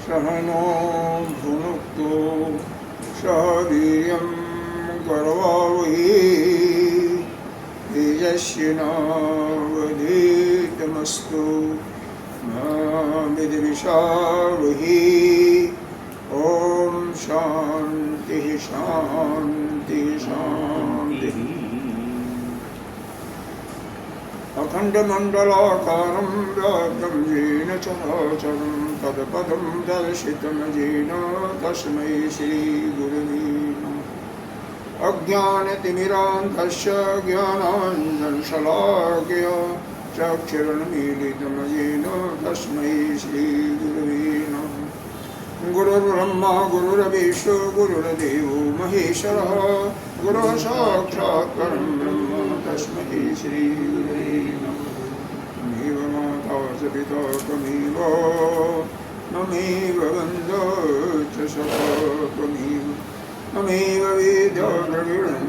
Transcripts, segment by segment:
सहनो भुनक्तु सवीर्यं करवावहै तेजस्विनावधीतमस्तु मा विद्विषावहै। ॐ शान्ति शान्ति शान्ति। अखण्डमण्डलाकारं व्याप्तं येन चराचरं तत्पदं दर्शितं येन तस्मै श्रीगुरवे नमः। अज्ञानतिमिरान्धस्य ज्ञानाञ्जनशलाकया चक्षुरुन्मीलितं येन तस्मै श्रीगुरवे नमः। गुरुर्ब्रह्मा गुरुर्विष्णु गुरुर्देवो महेश्वरः गुरुः साक्षात् परं ब्रह्म तस्मै श्रीगुरवे नमः। तमेव माता च पिता त्वमेव ममेव बन्धो च सखा त्वमेव ममेव वेद्यो द्रविणं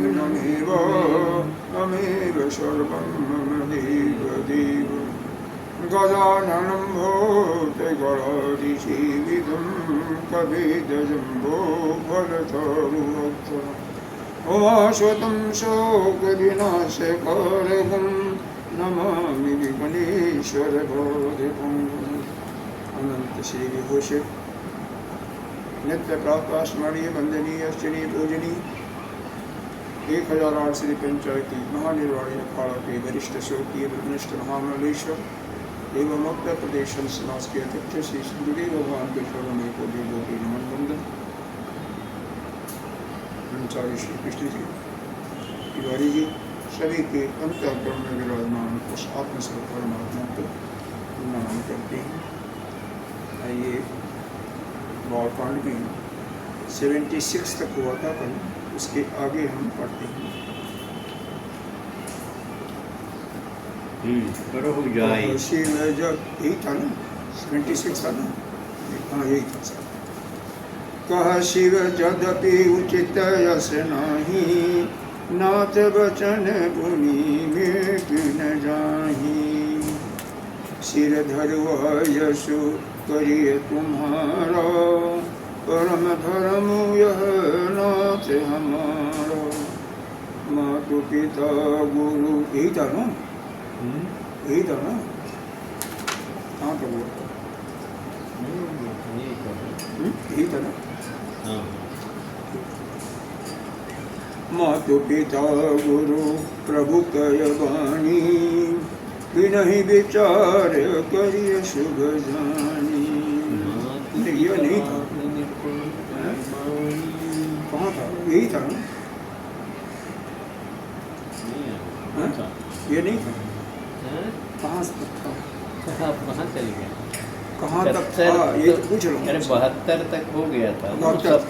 ममेव सर्वं मम देव देव। गजाननं भूतगणाधिसेवितं कपिध्वजम्बो फलचारुभक्षणम् उमाश्वतं शोकविनाशकारकं नमामि विघ्नेश्वरपादपं। अनंत श्री विभूषित नित्य प्राप्त स्मरणीय वंदनीय श्री पूजनीय 1008 श्री पंचायती महानिर्वाणी अखाड़ा के वरिष्ठ शोकीय ब्रह्मनिष्ठ महामंडलेश्वर एवं उत्तर प्रदेश समाज के अध्यक्ष श्री गुरुदेव भगवान के चरणों में कोटि कोटि नमन वंदन। ब्रह्मचारी श्री कृष्ण जी तिवारी जी सभी के अंतःकरण में विराजमान उस आत्मस्वरूप परमात्मा को नमन करते हैं। आइए बालकांड में 76 तक हुआ था कल, उसके आगे हम पढ़ते हैं। शिव जब यही था ना 76 था ना, हाँ यही था सर। कह शिव जदपि उचित यश नाही नाथ बचन पुनि भेट न जाही। सिर धरुआ यशु करिय तुम्हारा परम धर्म यह नाथ हमारा। मातु पिता गुरु यही था ना, यही था ना, कहाँ पर बोल यही था ना। मातु पिता गुरु प्रभु कय वाणी बिनहि विचार करिय शुभ जानी। ये नहीं था, कहाँ था, यही था ना, ये नहीं था, कहाँ तक था, आप कहाँ चले गए, कहाँ तक था ये तो पूछ लो। अरे 72 तक हो गया था,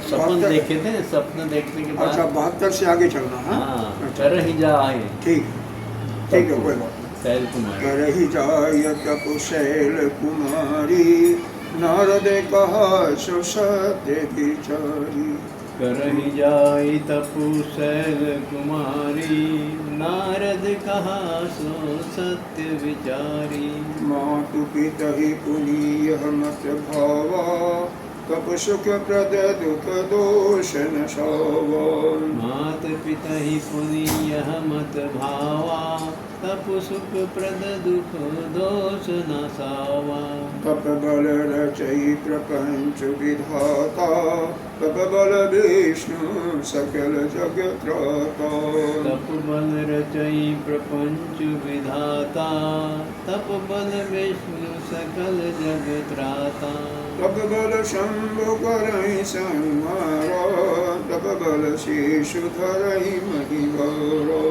सपन देखे थे, सपन देखने के बाद। अच्छा 72 से आगे चलना है। हाँ कर ही जाए, ठीक ठीक है कोई बात। शैल कुमार कर ही जाय तपु शैल कुमारी नारद कहा सो सत्य विचारी। कर ही जाए तपु शैल कुमारी नारद कहा सो सत्य विचारी। मातु पिता ही पुनीय मत भावा तप सुख प्रद दुख दोष न सावा। मात पिता ही पुनीय मत भावा तप सुख प्रद दुख दोष न सावा। तप बल रचई प्रपंच विधाता तप बल विष्णु सकल जग त्राता। तप बल रचई प्रपंच विधाता तप बल विष्णु सकल जग त्राता। तप बल शंभु करई संहारा तप बल शेष धरहि महिवारा।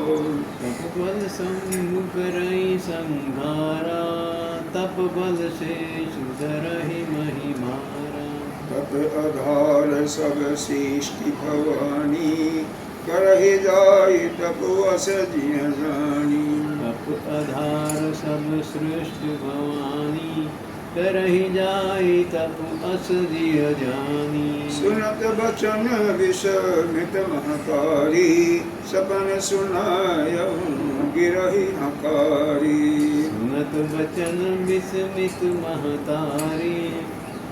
तप बल सम्मुख रही संघारा, तप बल शेष धरहि महिमारा। तप आधार सब सृष्टि भवानी, करहि जाय तप अस जिय जानी। तप आधार सब सृष्टि भवानी, करहि जाय तप अस जिय जानी। सुनत बचन विस्मित महतारी, सपन सुनायहु गिरहि हकारी। सुनत बचन विस्मित महतारी,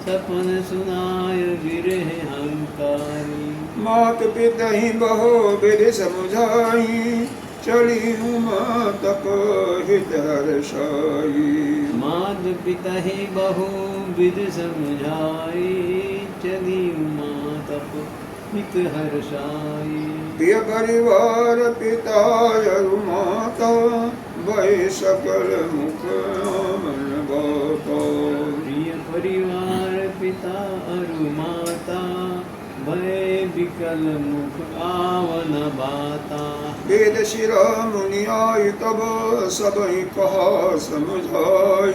सपन सुनाय गिरह हंकारी। मात पितहि बहु विधि समुझाई, चली उमा तप हित हर्षाई। मात पिता ही बहु विध समझाई, चली उमा तप हित हर्षाई। प्रिय परिवार पिता अरु माता, भय सकल मुख मन बाता। प्रिय परिवार पिता अरु माता, भय विकल मुख आवन बाता। वेद शिरा मुनि आय तब सबहि कहा समझाई।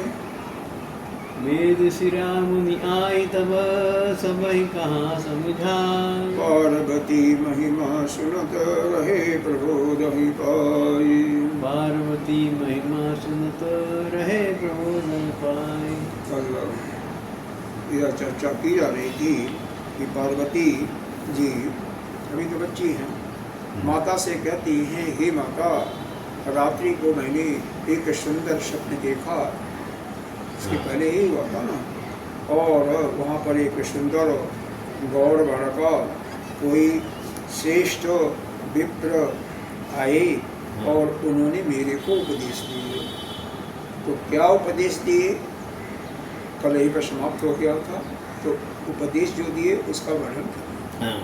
वेद शिरा मुनि आय तब सबहि कहा समझाई। पार्वती महिमा सुनत रहे प्रबोधहि पाई। पार्वती महिमा सुनत रहे प्रबोधन पाई। कल यह चर्चा की जा रही थी कि पार्वती जी अभी तो बच्ची हैं, माता से कहती हैं, हे माता, रात्रि को मैंने एक सुंदर स्वप्न देखा। इसके पहले ही हुआ था ना, और वहाँ पर एक सुंदर गौर वर्ण का कोई श्रेष्ठ विप्र आए और उन्होंने मेरे को उपदेश दिए। तो क्या उपदेश दिए, कल ही पर समाप्त हो गया था। तो उपदेश जो दिए उसका वर्णन करें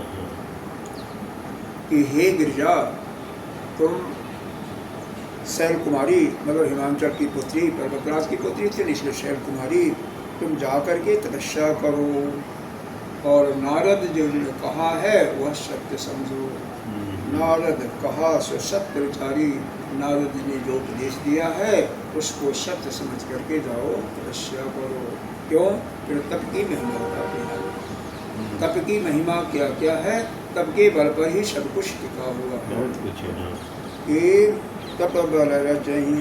कि हे गिरिजा, तुम शैल कुमारी, मतलब हिमांचल की पुत्री, पर्वतराज की पुत्री थी, इसलिए शैल कुमारी, तुम जा करके तपस्या करो और नारद जो कहा है वह सत्य समझो। नारद कहा सो सत्य विचारी, नारद ने जो उपदेश दिया है उसको सत्य समझ करके जाओ, तपस्या करो। क्यों? फिर तप की महिमा बताते हैं। तप की महिमा क्या क्या है? तप के बल पर ही सब कुछ टिका हुआ है। बहुत कुछ है। ये तप बल रचहि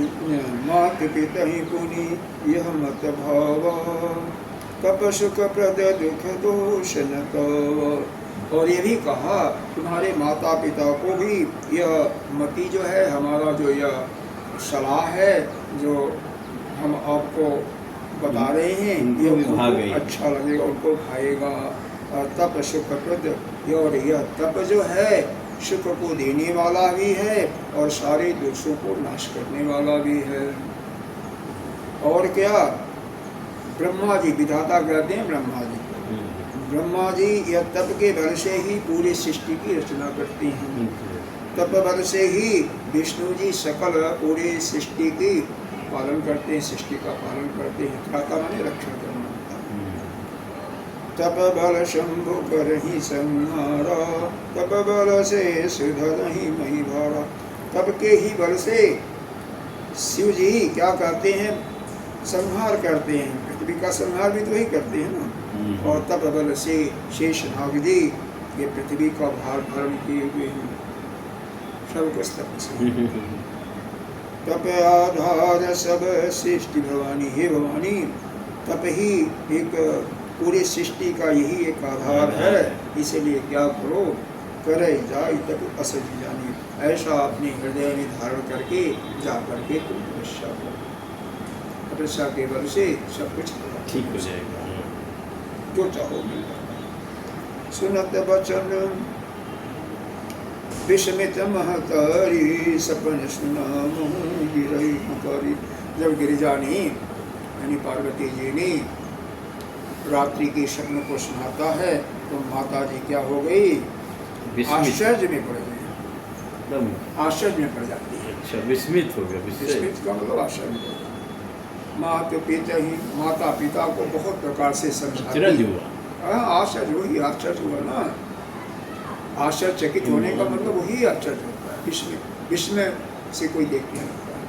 मात पितहि पुनि, यह मत भाव तप सुख प्रद दुख दोष न तव। और ये भी कहा तुम्हारे माता पिता को भी यह मति जो है, हमारा जो यह सलाह है जो हम आपको बता रहे हैं, ये उनको अच्छा लगेगा, उनको भाएगा। तप सुख प्रद, और यह तप जो है सुख को देने वाला भी है और सारे दोषों को नाश करने वाला भी है। और क्या? ब्रह्मा जी, विधाता कहते हैं ब्रह्मा जी। ब्रह्मा जी यह तप के बल से ही पूरी सृष्टि की रचना करते हैं। तप बल से ही विष्णु जी सकल पूरी सृष्टि की पालन करते हैं, सृष्टि का पालन करते हैं। त्राता माने रक्षा करना। तप बल शंभु करहि संहारा, तप बल से सुधरहि महिवारा। तप के ही बल से शिव जी क्या करते हैं? संहार करते हैं। पृथ्वी का संहार भी तो ही करते हैं ना। और तप बल से शेष नाग जी ये पृथ्वी का भार भरण किए हुए हैं। सब कुछ तप से। तप आधार सब सृष्टि भवानी, हे भवानी, तप ही एक पूरी सृष्टि का यही एक आधार है। इसीलिए क्या करो, करे जाय तप अस जिय जानी। ऐसा अपने हृदय में धारण करके जा करके तुम तपस्या करो। तपस्या के बल से सब कुछ ठीक हो जाएगा, जो चाहो मिल जाएगा। सुनत बचन विस्मित महतारी, सपन सुनामु गिरहि हंकारी। जब गिरिजा ने यानी पार्वती जी ने रात्रि के स्वप्न को सुनाता है तो माता जी क्या हो गई? आश्चर्य में पड़ गई, आश्चर्य में पड़ जाती है। अच्छा, विस्मित हो गया। विस्मित का मतलब आश्चर्य में पड़ गया। माता पिता ही, माता पिता को बहुत प्रकार से समझाती। आश्चर्य हुआ। आश्चर्य हुई, आश्चर्य हुआ ना। आश्चर्यचकित होने का मतलब वही आश्चर्य होता है, विस्मय से कोई देखने लगता है।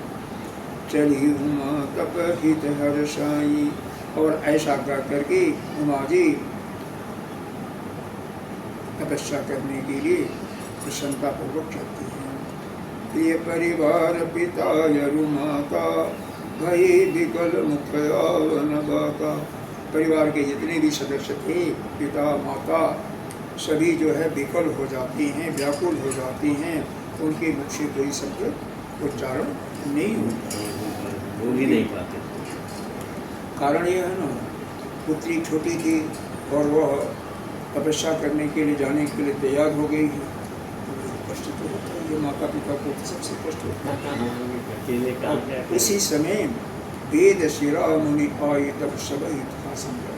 चली उमा तप हित हर्षाई, और ऐसा कर करके उमा जी तपस्या करने के लिए प्रसन्नता पूर्वक चलती हैं। प्रिय परिवार पिता यरु माता, भय विकल मुख आवन बाता। परिवार के जितने भी सदस्य थे, पिता माता, सभी जो है विकल हो जाती हैं, व्याकुल हो जाती हैं, उनके मुख से कोई शब्द उच्चारण नहीं होता, वो भी नहीं पाते। कारण यह है ना, पुत्री छोटी थी और वह तपस्या करने के लिए जाने के लिए तैयार हो गई है, कष्ट तो होता है, ये माता पिता को सबसे कष्ट होता है। उसी समय वेद शिरा मुनि आए तब सब था संभव।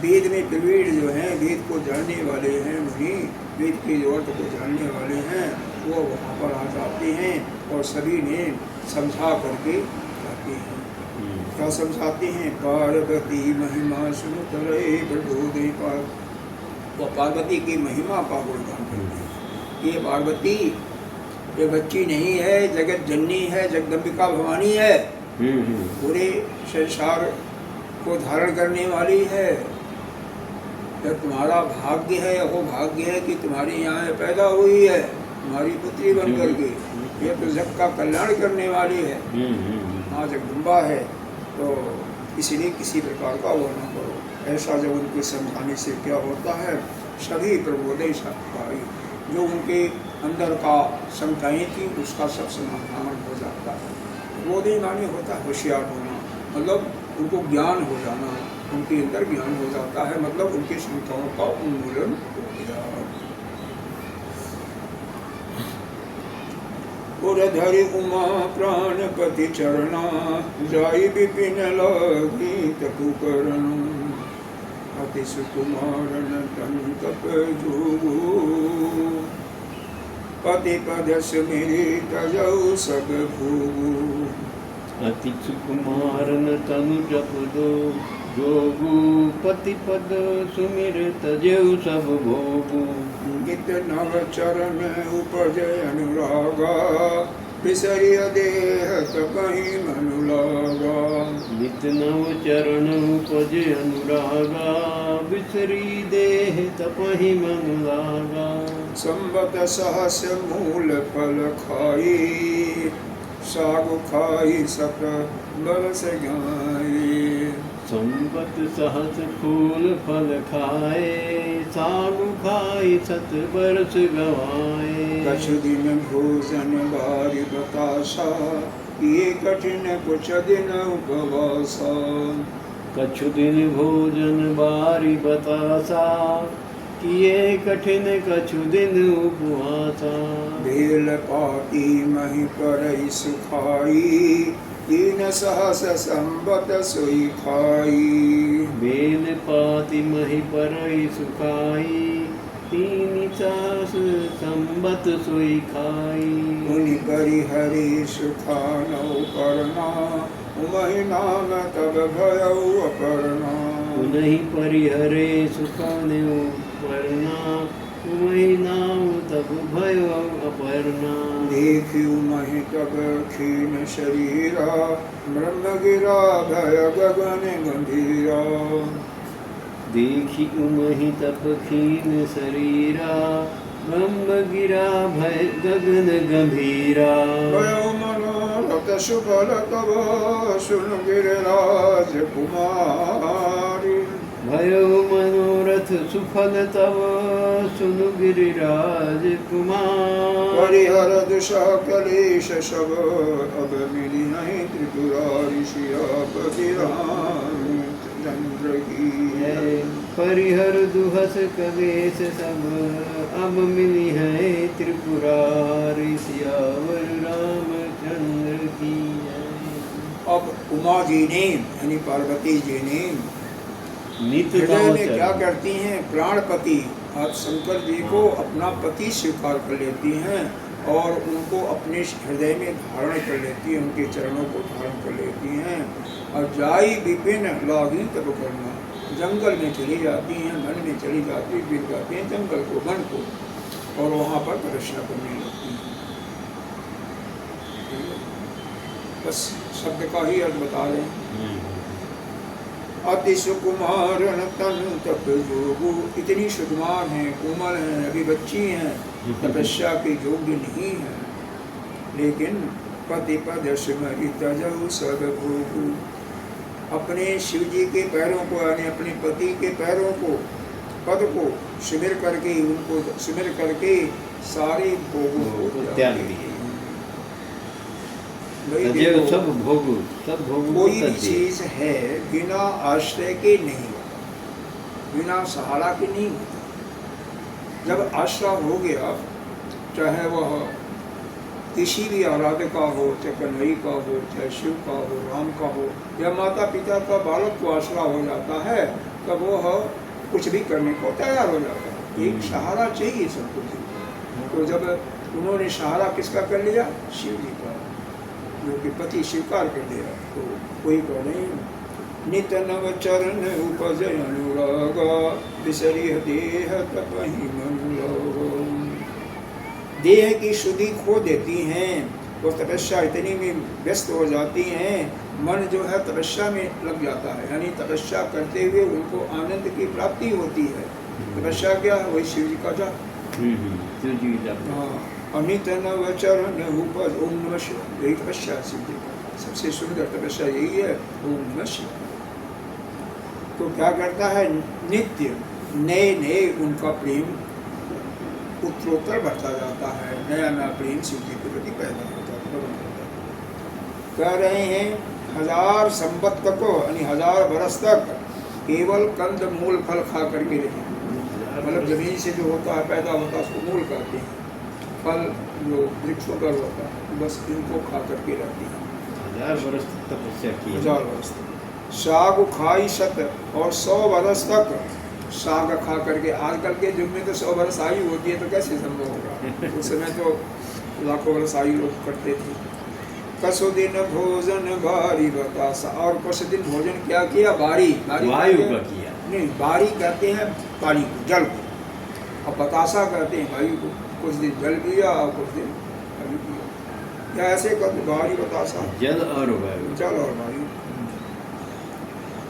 वेद में प्रवीण जो हैं, वेद को जानने वाले हैं मुनि, वेद के अर्थ को जानने वाले हैं, वो वहाँ पर आ जाते हैं और सभी ने समझा करके जाते हैं। क्या समझाते हैं? पार्वती महिमा सुनत रहे प्रबोधे पार। वो पार्वती की महिमा का गुणगान करते हैं। ये पार्वती ये बच्ची नहीं है, जगत जननी है, जगदम्बिका भवानी है, पूरे संसार को धारण करने वाली है। यह तुम्हारा भाग्य है, वो भाग्य है कि तुम्हारे यहाँ पैदा हुई है, तुम्हारी पुत्री बन करके। यह तो जग का कल्याण करने वाली है, हाँ जगदम्बा है। तो इसलिए किसी प्रकार का वो न करो। ऐसा जब उनके समझाने से क्या होता है, सभी प्रबोधय सत्पाई, जो उनके अंदर का शंकाएँ थी उसका सब समाधान हो जाता है। प्रबोधय माने होता है होशियार होना, मतलब उनको ज्ञान हो जाना, उनके अंदर ज्ञान हो जाता है, मतलब उनकी शंकाओं का उन्मूलन हो गया। उरधरि उमा प्राणपति चरणा, जाई विपिन लगी तपु करण। अति सुकुमारन तन तप जोगु, पति पद सुमिरि तजौ सब भोगु। अति सुकुमारन तनु जप दो जोगु, पति पद सुमिर तजेउ सब भोगु। गीत नव चरण उपजय अनुरागा, बिसरिय देह तपहि मनु लागा। नित नव चरण उपजय अनुरागा, बिसरी देह तपहि मनु लागा। संबत सहस मूल फल खाई, सागु खाई सत बरस गाई। संबत सहस फूल फल खाए, सागु खाई सत बरस गवाए। कछु दिन भोजन बारी बतासा, ये कठिन कुछ दिन उपवासा। कछु दिन भोजन बारी बतासा, किए कठिन कछु दिन उपवासा। बेल पाती मही करई सुखाई, तीन सहस संबत सोई खाई। बेल पाति मही परई सुखाई, तीन सहस संबत सोई खाई। मुनि परिहरि सुखानौ करना, उमहि नाम तब भयौ अपर्णा। उनहि परिहरे सुखानौ करना, उमहि नाम तब भयो अपर्णा। देखियु महि तब क्षीण शरीरा, ब्रह्म गिरा भय गगन गंभीरा। देखि उमहि तब क्षीण शरीरा, ब्रह्म गिरा भय गगन गंभीरा। भयो मनोरथ सुफल तब सुन गिरिराज कुमारी। भयो मनोरथ सुफल तव सुनु गिरिराज कुमार। परिहर दुषा कलेश सब, अब मिली नहीं त्रिपुरारी सियापति रामचंद्र की। परिहर दुहस कलेश सब, अब मिली है त्रिपुरारी सियावर रामचंद्र की। अब उमा जी ने यानी पार्वती जी ने हृदय में क्या करती हैं, प्राणपति आप शंकर जी को अपना पति स्वीकार कर लेती हैं और उनको अपने हृदय में धारण कर लेती हैं, उनके चरणों को धारण कर लेती हैं। और जाई विपिन लागी तब करना, जंगल में चली जाती हैं, वन में चली जाती, फिर जाती हैं जंगल को, वन को। और वहाँ पर तपस्या करने लगती हैं। बस शब्द का ही अर्थ बता रहे हैं। अति सुकुमार तनु तप जोगु, इतनी सुकुमार हैं, कोमल हैं, अभी बच्ची हैं, तपस्या के योग्य नहीं है, लेकिन पति पद स्मरित जहु सब भोगु, अपने शिव जी के पैरों को यानी अपने पति के पैरों को पद को सिमर करके, उनको सिमर करके सारे भोगों को त्याग दिए। सब भोगु, सब भोगु कोई भी चीज है बिना आश्रय के नहीं होता, बिना सहारा के नहीं होता। जब आश्रय हो गया, चाहे वह किसी भी आराध्य का हो, चाहे कन्हई का हो, चाहे शिव का हो, राम का हो, या माता पिता का बालक को आश्रय हो जाता है, तब वह कुछ भी करने को तैयार हो जाता है। एक सहारा चाहिए सब कुछ। तो जब उन्होंने सहारा किसका कर लिया? शिव जी का, जो कि पति स्वीकार कर लिया, तो कोई को नहीं। नित नव चरण उपजय अनुराग, विसरिय देह तपहि मन लाग। देह की शुद्धि खो देती हैं, वो तपस्या इतनी में व्यस्त हो जाती हैं, मन जो है तपस्या में लग जाता है, यानी तपस्या करते हुए उनको आनंद की प्राप्ति होती है। तपस्या क्या है? वही शिव जी का जाप। शिव जी का जाप। हाँ, अनित नव चरण उपज, ओम नमः शिवाय, यही तपस्या है शिव जी का। सबसे सुंदर तपस्या यही है, ओम नमः शिवाय। तो क्या करता है? नित्य नए नए उनका प्रेम उत्तरोत्तर बढ़ता जाता है, नया नया प्रेम शिव जी के प्रति पैदा होता है। कह रहे हैं 1000 संवत को, यानी 1000 बरस तक केवल कंद मूल फल खा करके रहे। मतलब जमीन से जो होता है, पैदा होता है, उसको मूल कहते हैं। फल जो वृक्षों पर होता है, बस इनको खा करके रहती है। 1000 वर्ष तक तपस्या की। 1000 वर्ष तक साग खाई सत, और 100 वर्ष तक साग खा करके। आजकल के युग में तो 100 वर्ष आयु होती है, तो कैसे संभव होगा? उस समय तो लाखों वर्ष आयु लोग करते थे। कसो दिन भोजन बारी बतासा, और कुछ दिन भोजन क्या किया? बारी वायु का किया। नहीं, बारी कहते हैं पानी को, जल को, और बतासा कहते हैं वायु को। कुछ दिन जल पिया और कुछ दिन वायु पिया, या ऐसे कहते बारी बतासा, जल और वायु, जल और वायु।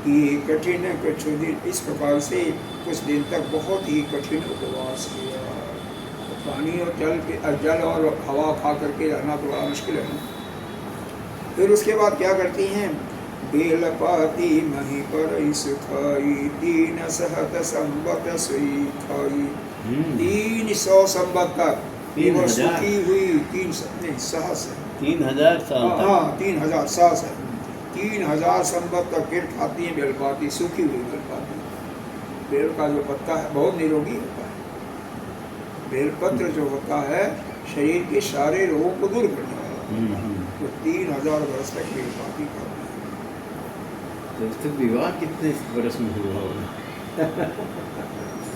ये कठिन कुछ दिन इस प्रकार से कुछ दिन तक बहुत ही कठिन उपवास किया। पानी और जल और हवा खा करके रहना तो बड़ा मुश्किल है। फिर उसके बाद क्या करती हैं? बेल पाती मही पर सुखाई, 3 सहत संवत सुई खाई। 300 संवत तक वो सुखी हुई। 3000 साल। हाँ, 3000 साल है। 3000 संवत तक फिर खाती हैं बेलपाती, सूखी हुई बेलपाती। बेल का जो पत्ता है बहुत निरोगी होता है। बेलपत्र जो होता है शरीर के सारे रोगों को दूर करने वाला। तो 3000 वर्ष तक बेलपाती खाते हैं। तो इसका विवाह कितने वर्ष में हुआ होगा?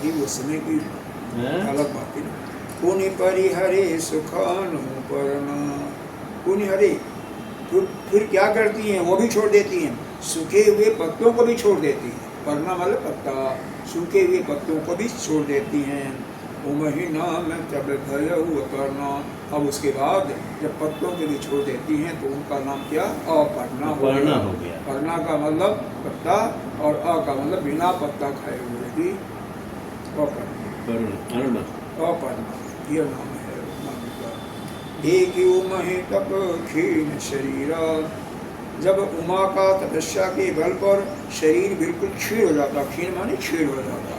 ये वो समय की अलग बात है। पुनि परिहरे सुखानु परना, पुनि हरे, फिर क्या करती हैं? वो भी छोड़ देती हैं, सूखे हुए पत्तों को भी छोड़ देती हैं। परना मतलब पत्ता, सूखे हुए पत्तों को भी छोड़ देती हैं। वो महीना में तब भय करना। अब उसके बाद जब पत्तों को भी छोड़ देती हैं तो उनका नाम क्या? अपर्णा हो गया। पर्णा का मतलब पत्ता, और अ का मतलब बिना पत्ता खाए हुए भी अपर्णा, यह नाम है। एक महे तप क्षीण शरीरा, जब उमा का तपस्या के बल पर शरीर बिल्कुल क्षीण हो जाता, क्षीण माने क्षीण हो जाता,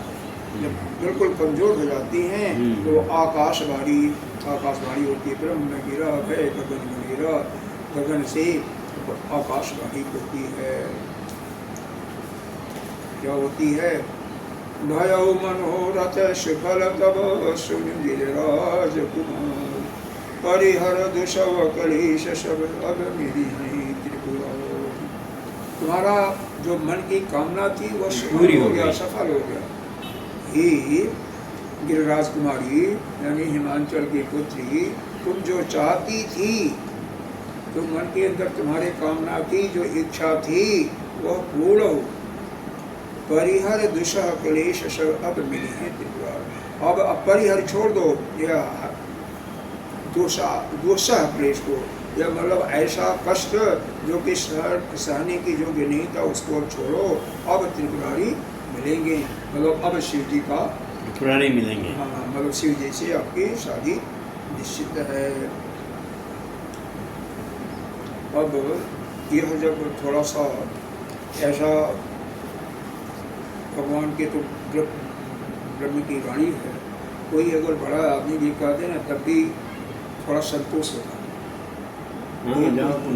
जब बिल्कुल कमजोर हो जाती हैं तो आकाशवाणी होती है। ब्रह्म गिरा भय गगन गिरा, गगन से आकाशवाणी होती है। क्या होती है? भय मनोरथ सुफल तब सुन गिरिराज कुमार, परिहर दुषव कलेश सब अब मेरी नहीं त्रिपुरा। तुम्हारा जो मन की कामना थी वो पूरी हो गया, सफल हो गया। हे गिरिराज कुमारी यानी हिमांचल की पुत्री, तुम जो चाहती थी, तो मन के अंदर तुम्हारे कामना की जो इच्छा थी वह पूर्ण हो। परिहर दुषह कलेश सब अब मिली है त्रिपुरा। अब अपरिहर छोड़ दो, यह दोषा क्लेश को, यह मतलब ऐसा कष्ट जो कि सहने की योग्य नहीं था उसको अब छोड़ो, अब त्रिपुरारी मिलेंगे, मतलब अब शिव जी का त्रिपुरारी मिलेंगे। हाँ, मतलब शिव जी से आपकी शादी निश्चित है। अब यह जब थोड़ा सा ऐसा भगवान के तो ब्रह्म की वाणी है, कोई अगर बड़ा आदमी भी कहते ना तब भी थोड़ा संतोष होता है।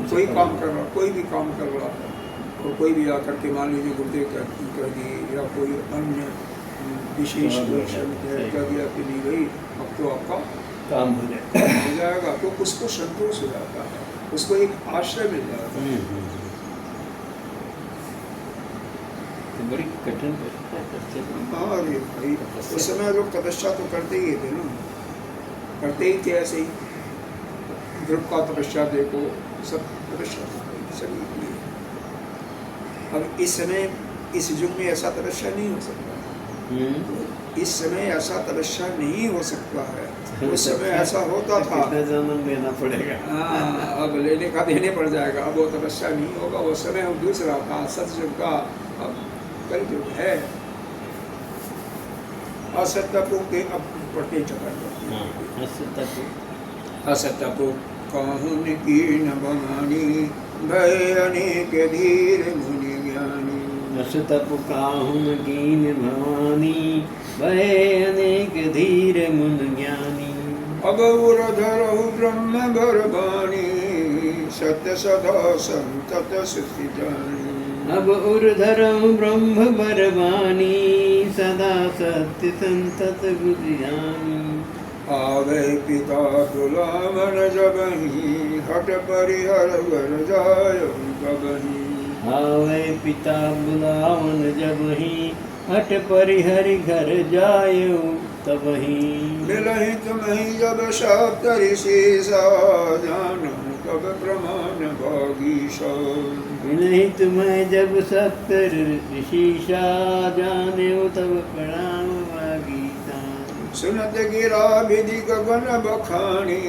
कोई काम कर रहा, कोई भी काम कर रहा है और कोई भी आकर के मान लीजिए गुरुदेव कह दिए या कोई अन्य विशेष कह दिया कि नहीं भाई अब तो आपका काम हो जाएगा, तो उसको संतोष हो जाता है, उसको एक आश्रय मिल जाता है। तो बड़ी कठिन हाँ अरे भाई उस समय लोग तपस्या तो करते ही थे ना, करते ही थे ऐसे ही। ध्रुव का तपस्या देखो, सब तपस्या सभी किए। अब इस समय इस युग में ऐसा तपस्या नहीं हो सकता, इस समय ऐसा तपस्या नहीं हो सकता है, उस समय ऐसा होता था। जन्म देना पड़ेगा। हाँ, अब लेने का देने पड़ जाएगा, अब वो तपस्या नहीं होगा, वो समय हम दूसरा था, सतयुग का, अब कलयुग है। असत्यपु के अब पढ़ते चला असत्यपु कहून की न बमानी, भय अनेक धीर मुनि ज्ञानी। असत्यपु कहून कीन भवानी, भय अनेक धीर मुन ज्ञानी। अब उरधरहु ब्रह्म बरबानी, सत्य सदा संतत सुखी जानी। अब उर्धरं ब्रह्म बरवानी, सदा सत्य संतत बुद्धियानी। आवे पिता बुलावन जबहि, हट परिहर वर जाय कबहि। आवे पिता बुलावन जबहि, हट परिहरि घर जायो तबहि। मिलहि तुम्हि जब सप्तऋषि सा, जानहु तब प्रमाण भागीसा। मिलहि तुम्हें जब सप्तऋषि सा, जानेउ तब प्रणाम भागीसा। सुनत गिरा विधि गगन बखानी,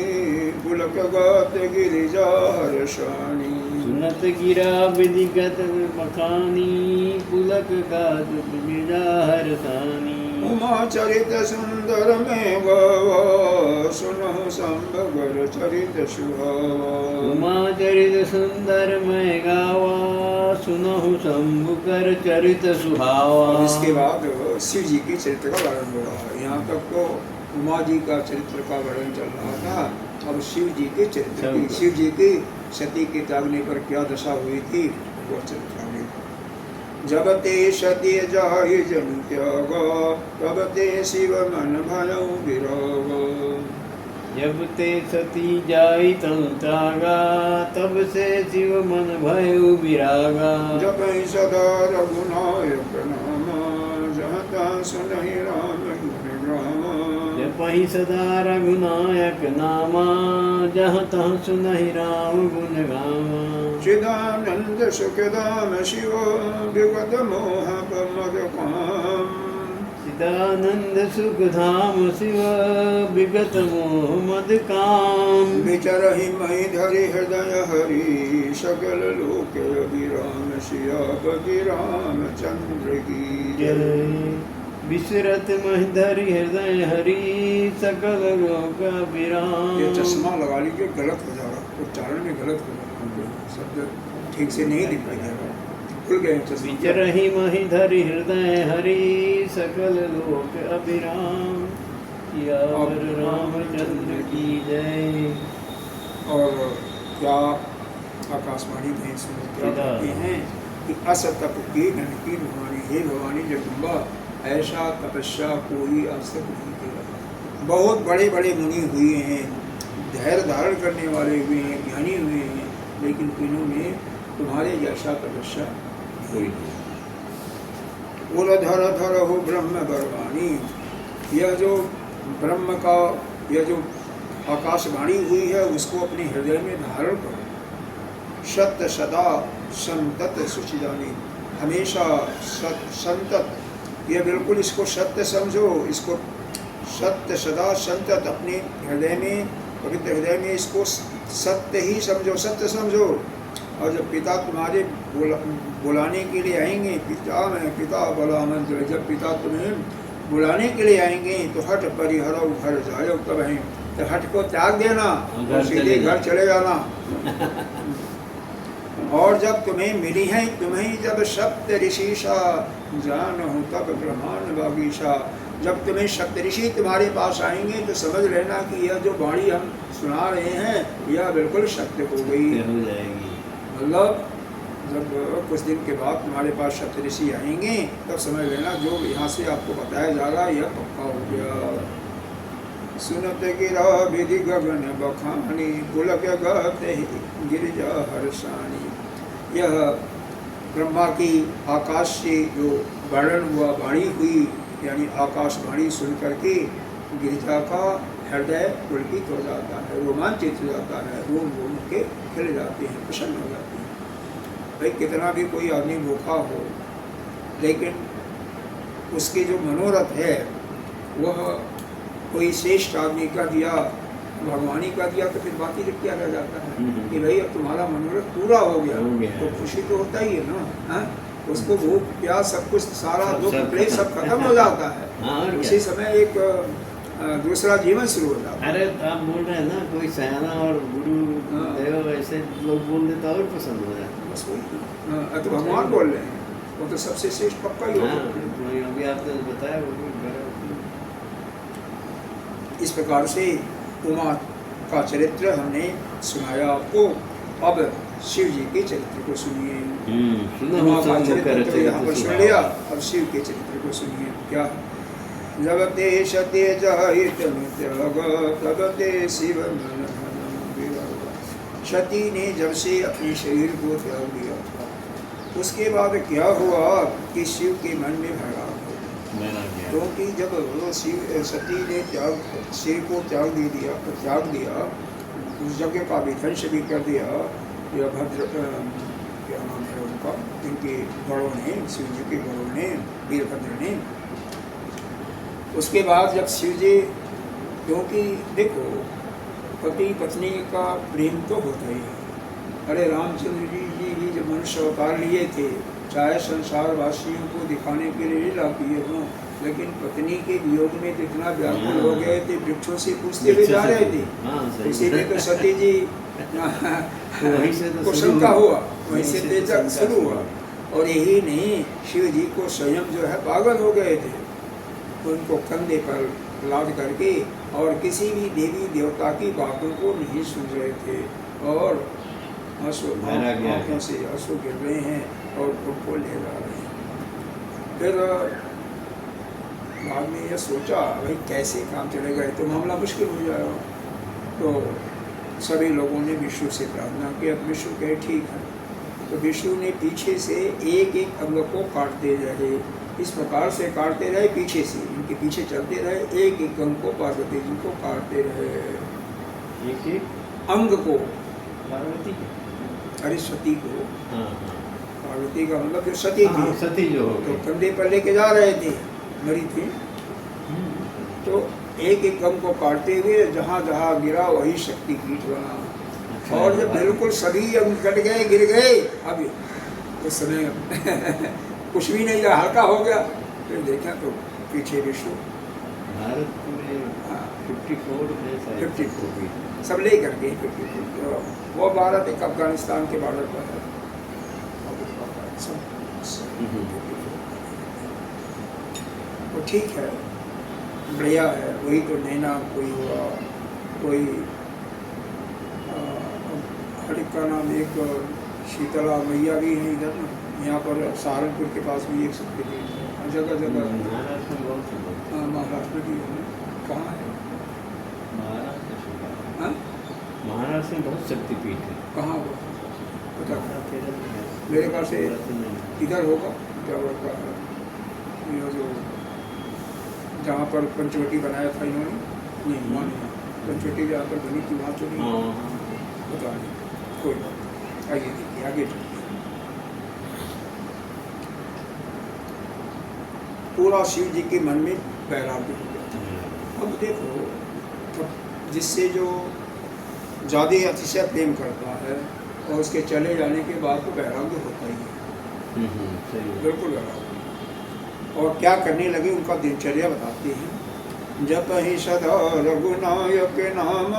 पुलक गात गिरिजा हर्षाणी। सुनत गिरा विधिगत बखानी, पुलक गात गिरिजा हर्षाणी। उमा चरित सुंदर में गावा, सुनहु संभगर चरित सुहावा। उमा चरित सुंदर में गावा, सुनहु शंभुकर चरित सुहावा। और इसके बाद शिव जी के चरित्र का वर्णन हो रहा है। यहाँ तक तो उमा जी का चरित्र का वर्णन चल रहा था, अब शिव जी के चरित्र की, शिव जी की सती के त्यागने पर क्या दशा हुई थी वो चरित्र। जब ते सती जाहि जन त्यागा, तब ते शिव मन भयउ विरागा। जब ते सती जाई तनु त्यागा, तब से शिव मन भयउ विरागा। जपहि सदा रघुनायक नामा, जहाँ तहाँ सुनहि राम गुण गामा। जपहि सदा रघुनायक नामा, जहाँ तहाँ सुनहि राम गुण गामा। चिदानंद सुखदाम शिव, विगत मोह मद काम। चिदानंद सुख धाम शिव, विगत मोह मद काम। विचरहि महि धरि हृदय हरि, सकल लोक अभिराम सियापति रामचंद्र की जय। विसरत महि धरि हृदय हरि, सकल लोक अभिराम। ये चश्मा लगा लीजिए, गलत हो जाएगा, उच्चारण में गलत हो जाएगा, शब्द ठीक से नहीं लिख पाएगा, भूल गए चश्मा। विचरहि महि धरि हृदय हरि, सकल लोक अभिराम। सियावर रामचंद्र की जय। और क्या आकाशवाणी में सुनो क्या कहते हैं कि असतप की घनकी भवानी, हे भवानी जगदम्बा, ऐसा तपस्या कोई आज तक नहीं किया। बहुत बड़े बड़े मुनि हुए हैं, धैर्य धारण करने वाले हुए हैं, ज्ञानी हुए हैं, लेकिन इन्होंने तुम्हारे जैसा तपस्या हुई नहीं। उलधर धर हो ब्रह्म बरवानी, यह जो ब्रह्म का यह जो आकाशवाणी हुई है उसको अपने हृदय में धारण करो। सत्य सदा संतत सुचिदानी, हमेशा संतत, यह बिल्कुल इसको सत्य समझो, इसको सत्य सदा संतत अपने हृदय में, पवित्र हृदय में इसको सत्य ही समझो, सत्य समझो। और जब पिता तुम्हारे बुलाने के लिए आएंगे, पिता में पिता बला मंत्र, जब पिता तुम्हें बुलाने के लिए आएंगे तो हट परिहरो घर जाओ, तब है तो हट को त्याग देना और सीधे घर चले जाना। और जब तुम्हें मिली है, तुम्हें जब सप्त ऋषिषा जान हो तब ब्रह्मांड बागीशा, जब तुम्हें सप्त ऋषि तुम्हारे पास आएंगे तो समझ लेना कि यह जो वाणी हम सुना रहे हैं यह बिल्कुल सत्य हो गई, हो जाएगी। मतलब जब कुछ दिन के बाद तुम्हारे पास सप्त ऋषि आएंगे तब समझ लेना जो यहाँ से आपको बताया जा रहा है यह पक्का हो गया। सुनत गिरा विधि गगन बखानी, पुलक गते गिरिजा हर्षानी। यह ब्रह्मा की आकाश से जो वर्णन हुआ, वाणी हुई, यानी आकाशवाणी सुन करके गिरिजा का हृदय पुलकित हो जाता है, रोमांचित हो जाता है, रोम रोम के खिल जाते हैं, प्रसन्न हो जाते हैं। भाई कितना भी कोई आदमी भूखा हो, लेकिन उसके जो मनोरथ है वह कोई श्रेष्ठ आदमी का दिया, भगवानी का दिया, तो फिर बाकी जब क्या रह जाता है कि भाई अब तुम्हारा मनोरथ पूरा हो गया, तो खुशी तो होता ही है ना। हाँ? उसको भूख प्यास सब कुछ, सारा दुख क्लेश सब खत्म हो जाता है। उसी समय एक दूसरा जीवन शुरू हो जाता है। अरे आप बोल रहे हैं ना, कोई सयाना और गुरु देव ऐसे लोग बोल देता और पसंद हो जाता है। बस वही तो भगवान बोल रहे हैं, वो तो सबसे श्रेष्ठ पक्का ही होगा। अभी आपने बताया वो इस प्रकार से उमा का चरित्र हमने सुनाया आपको। अब शिव जी के चरित्र को सुनिए। उमा का चरित्र तो यहाँ पर सुन लिया, अब शिव के चरित्र को सुनिए। क्या? जब ते सते जहित त्याग तब ते शिव मन विराग। सती ने जब से अपने शरीर को त्याग दिया था, उसके बाद क्या हुआ कि शिव के मन में भैराग हो, क्योंकि जब सती ने सिर को त्याग दिया, उस जगह का विध्वंस भी कर दिया। यह भद्र क्या नाम है उनका, इनके बड़ों ने, शिव जी के बड़ों ने, वीरभद्र ने। उसके बाद जब शिव जी, क्योंकि देखो पति पत्नी का प्रेम तो होता ही है। अरे रामचंद्र जी भी जब मनुष्य अवतार लिए थे, चाहे संसार वासियों को दिखाने के लिए लीला किए हों, लेकिन पत्नी के वियोग में तो इतना व्याकुल हो गए थे, वृक्षों से पूछते हुए जा रहे थे। इसीलिए तो सती जी को शंका हुआ, वहीं से तेजक शुरू हुआ। और यही नहीं, शिव जी को स्वयं जो है पागल हो गए थे, उनको कंधे पर लाद करके, और किसी भी देवी देवता की बातों को नहीं सुन रहे थे, और आंखों से आंसू गिर रहे हैं और उनको ले जा रहे हैं। फिर बाद में यह सोचा भाई कैसे काम चलेगा, तो मामला मुश्किल हो जाएगा। तो सभी लोगों ने विष्णु से प्रार्थना की। अब विष्णु कहे ठीक है, तो विष्णु ने पीछे से एक एक अंग को काटते रहे, इस प्रकार से काटते रहे, पीछे से इनके पीछे चलते रहे, एक एक अंग को पार्वती जी को काटते रहे, एक एक अंग को, पार्वती अरे सती को, पार्वती का मतलब जो सती थी, सती जो तो कंधे पर लेके जा रहे थे, मरी थी, तो एक एक अंग को काटते हुए जहाँ जहाँ गिरा वही शक्ति पीठ बना। और जब बिल्कुल सभी अंग कट गए, गिर गए, अब उस समय कुछ भी नहीं रहा, हल्का हो गया। फिर देखा तो पीछे विष्णु, भारत में 54 सब ले करके 54, वो भारत एक अफगानिस्तान के बॉर्डर पर है। वो ठीक है, बढ़िया है। वही तो नैना कोई हुआ, कोई हरिक का नाम, एक शीतला मैया भी है इधर ना, यहाँ पर सहारनपुर के पास भी एक शक्तिपीठ है, जगह जगह। महाराष्ट्र भी है, कहाँ है? महाराष्ट्र में बहुत शक्तिपीठ है। कहाँ हुआ पता? मेरे ख्याल से इधर होगा, क्या होता है ये जो जहाँ पर पंचवटी बनाया था इन्होंने, नहीं वहाँ नहीं, पंचवटी जहाँ पर बनी थी वहाँ तो नहीं, पता नहीं, कोई बात। आइए देखिए आगे चलिए। पूरा शिव जी के मन में वैराग्य हो गया था। अब देखो, तो जिससे जो ज़्यादा अतिशय प्रेम करता है और उसके चले जाने के बाद तो वैराग्य होता ही है, सही है। बिल्कुल वैराग्य। और क्या करने लगे उनका दिनचर्या बताते हैं। जप ही सदा रघुनायक नाम,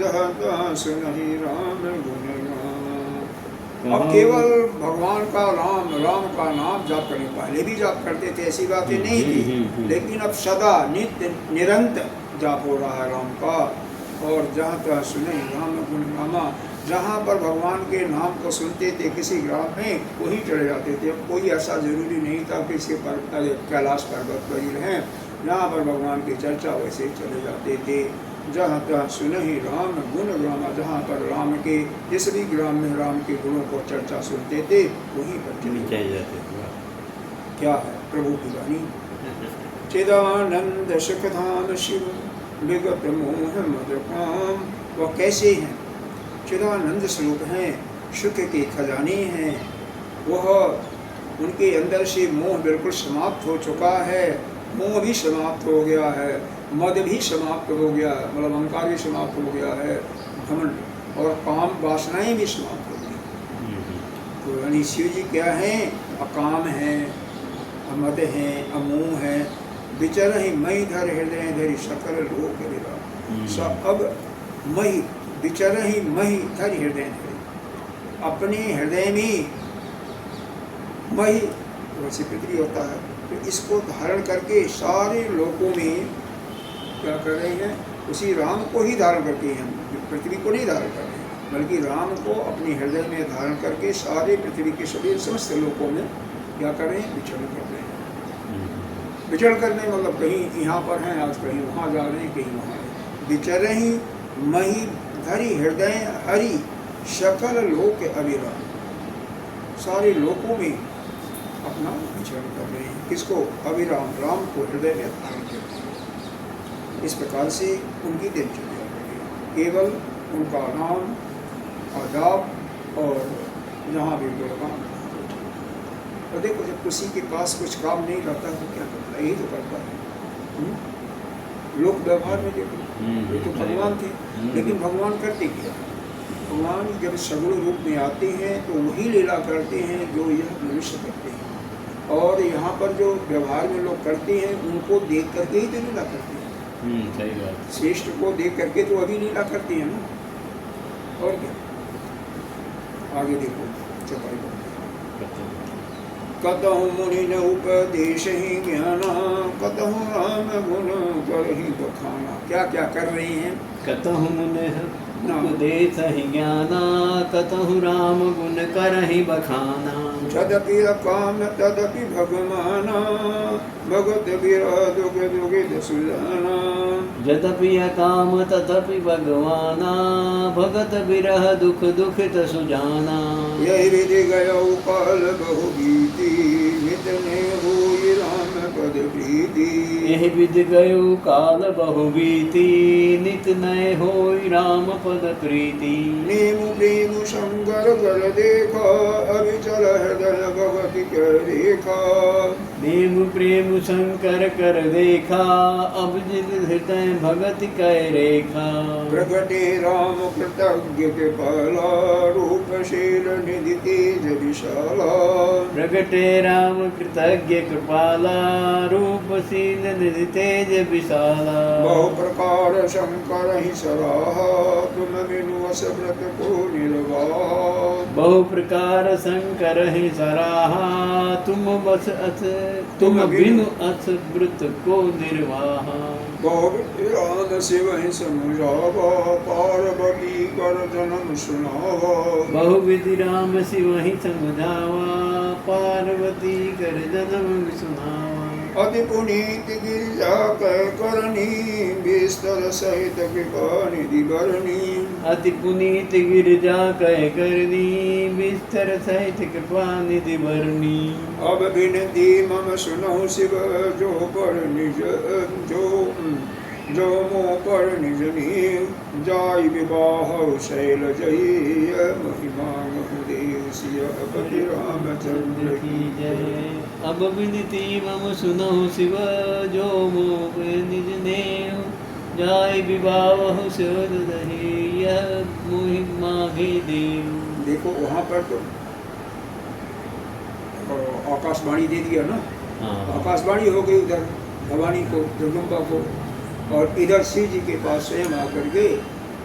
जहाँ सुनहि राम गुण गाम। अब केवल भगवान का राम का नाम जाप करने, पहले भी जाप करते थे, ऐसी बातें नहीं थी, लेकिन अब सदा नित्य निरंतर जाप हो रहा है राम का। और जहाँ तक सुने राम गुण गामा, जहाँ पर भगवान के नाम को सुनते थे किसी ग्राम में, वहीं चले जाते थे। कोई ऐसा जरूरी नहीं था कि इसके पर कैलाश पर्वत पर ही रहें, जहाँ पर भगवान की चर्चा वैसे ही चले जाते थे। जहाँ तक सुनहि राम गुण गामा, जहाँ पर राम के जिस भी ग्राम में राम के गुणों को चर्चा सुनते थे वहीं पर चले जाते थे। क्या है प्रभु की वाणी। चिदानंद सुखधाम शिव विगत मोह मद काम। वह कैसे हैं? चिदानंद स्वरूप हैं, सुख के खजाने हैं। वह उनके अंदर से मोह बिल्कुल समाप्त हो चुका है, मोह भी समाप्त हो गया है, मद भी समाप्त हो गया, मतलब अहंकार भी समाप्त हो गया है, घमंड और काम वासनाएं भी समाप्त हो गई। तो यानी शिव जी क्या हैं? अकाम हैं, अमद हैं, अमोह हैं। विचर ही मई धर हृदय धरि सकल लोक विरा। अब मई विचर ही मई धर हृदय धरि, अपने हृदय में मई वैसे पृथ्वी होता है, तो इसको धारण करके सारे लोकों में क्या कर रहे हैं? उसी राम को ही धारण करके हैं, पृथ्वी को नहीं धारण कर रहे हैं, बल्कि राम को अपने हृदय में धारण करके सारे पृथ्वी के सभी समस्त लोकों में क्या कर रहे हैं? विचरण कर रहे हैं। विचरण करने मतलब कहीं यहाँ पर हैं, आज कहीं वहाँ जा रहे हैं, कहीं वहाँ हैं। विचर ही मही धरि हृदय हरि सकल लोक अविरा, सारे लोकों में अपना विचरण कर रहे हैं। किसको? अविराम, राम को हृदय में धारण करते हैं। इस प्रकार से उनकी दिनचर्या है, केवल उनका नाम आदाब और जहाँ भी गुणगान। और देखो, जब किसी के पास कुछ काम नहीं रहता तो क्या करता है? यही तो करता है। लोक व्यवहार में देखो, ये तो भगवान थे, लेकिन भगवान करते क्या? भगवान जब सगुण रूप में आते हैं तो वही लीला करते हैं जो यह मनुष्य करते हैं। और यहाँ पर जो व्यवहार में लोग करते हैं उनको देख करके ही तो लीला करते हैं। सही बात। श्रेष्ठ को देख करके तो अभी लीला करते हैं ना। और क्या? आगे देखो चौपाई पर। कतहु मुनि न उपदेश ही ज्ञाना, कतहु राम गुण कर ही बखाना। क्या क्या कर रहे हैं? कतहु मुनि उपदेश ही ज्ञाना, कतहु राम गुण कर ही बखाना। यद्यपि अकाम तदपि भगवाना, भगत विरह दुख दुखित सुजाना। यद्यपि अकाम तदपि भगवाना, भगत विरह दुख दुखित सुजाना। यही विधि गयो काल बहु बीती, नित ने होई राम पद प्रीति। यही विधि गयो काल बहु बीती, नित नय होई राम पद प्रीति। नेमु प्रेम शंकर कर देखा, अविचल हृदय भगति कर रेखा। नेम प्रेम शंकर कर देखा, अब जिद हृदय भगति कै रेखा। प्रगटे राम कृतज्ञ कृपाला, रूपशील निधि तेज विशाला। प्रगटे राम कृतज्ञ कृपाला, रूपशील निधि तेज विशाला। बहु प्रकार शंकर ही सराहा, तुम बिनु अस व्रत को निर्वाहा। बहु प्रकार शंकर ही सराहा, तुम बिनु अस व्रत को निर्वाहा। बहु विद्वान शिव ही समझावा, पार्वती कर जन्म सुनावा। बहु विधि राम शिव ही समझावा, पार्वती कर जन्म सुनावा। अति पुनीत गिरिजा कह करनी, बिस्तर सहित कृपा निधि भरनी। अति पुनीत गिरजा कह करनी, बिस्तर सहित कृपा निधि भरनी। अब बिनती मम सुनहु शिव, जो पर निज जो जो मोह पर निज नीव जाय विवाह शैल जय महिमा देशिय पति रामचंद्र की जय। अब विनती मम सुनहु शिव जो मोह निज नेह जाय विवाह शैल जय मोहि मागे देव। देखो वहाँ पर तो आकाशवाणी दे दिया ना, आकाशवाणी हो गई उधर भवानी को, जगदम्बा को, और इधर शिव जी के पास स्वयं आकर के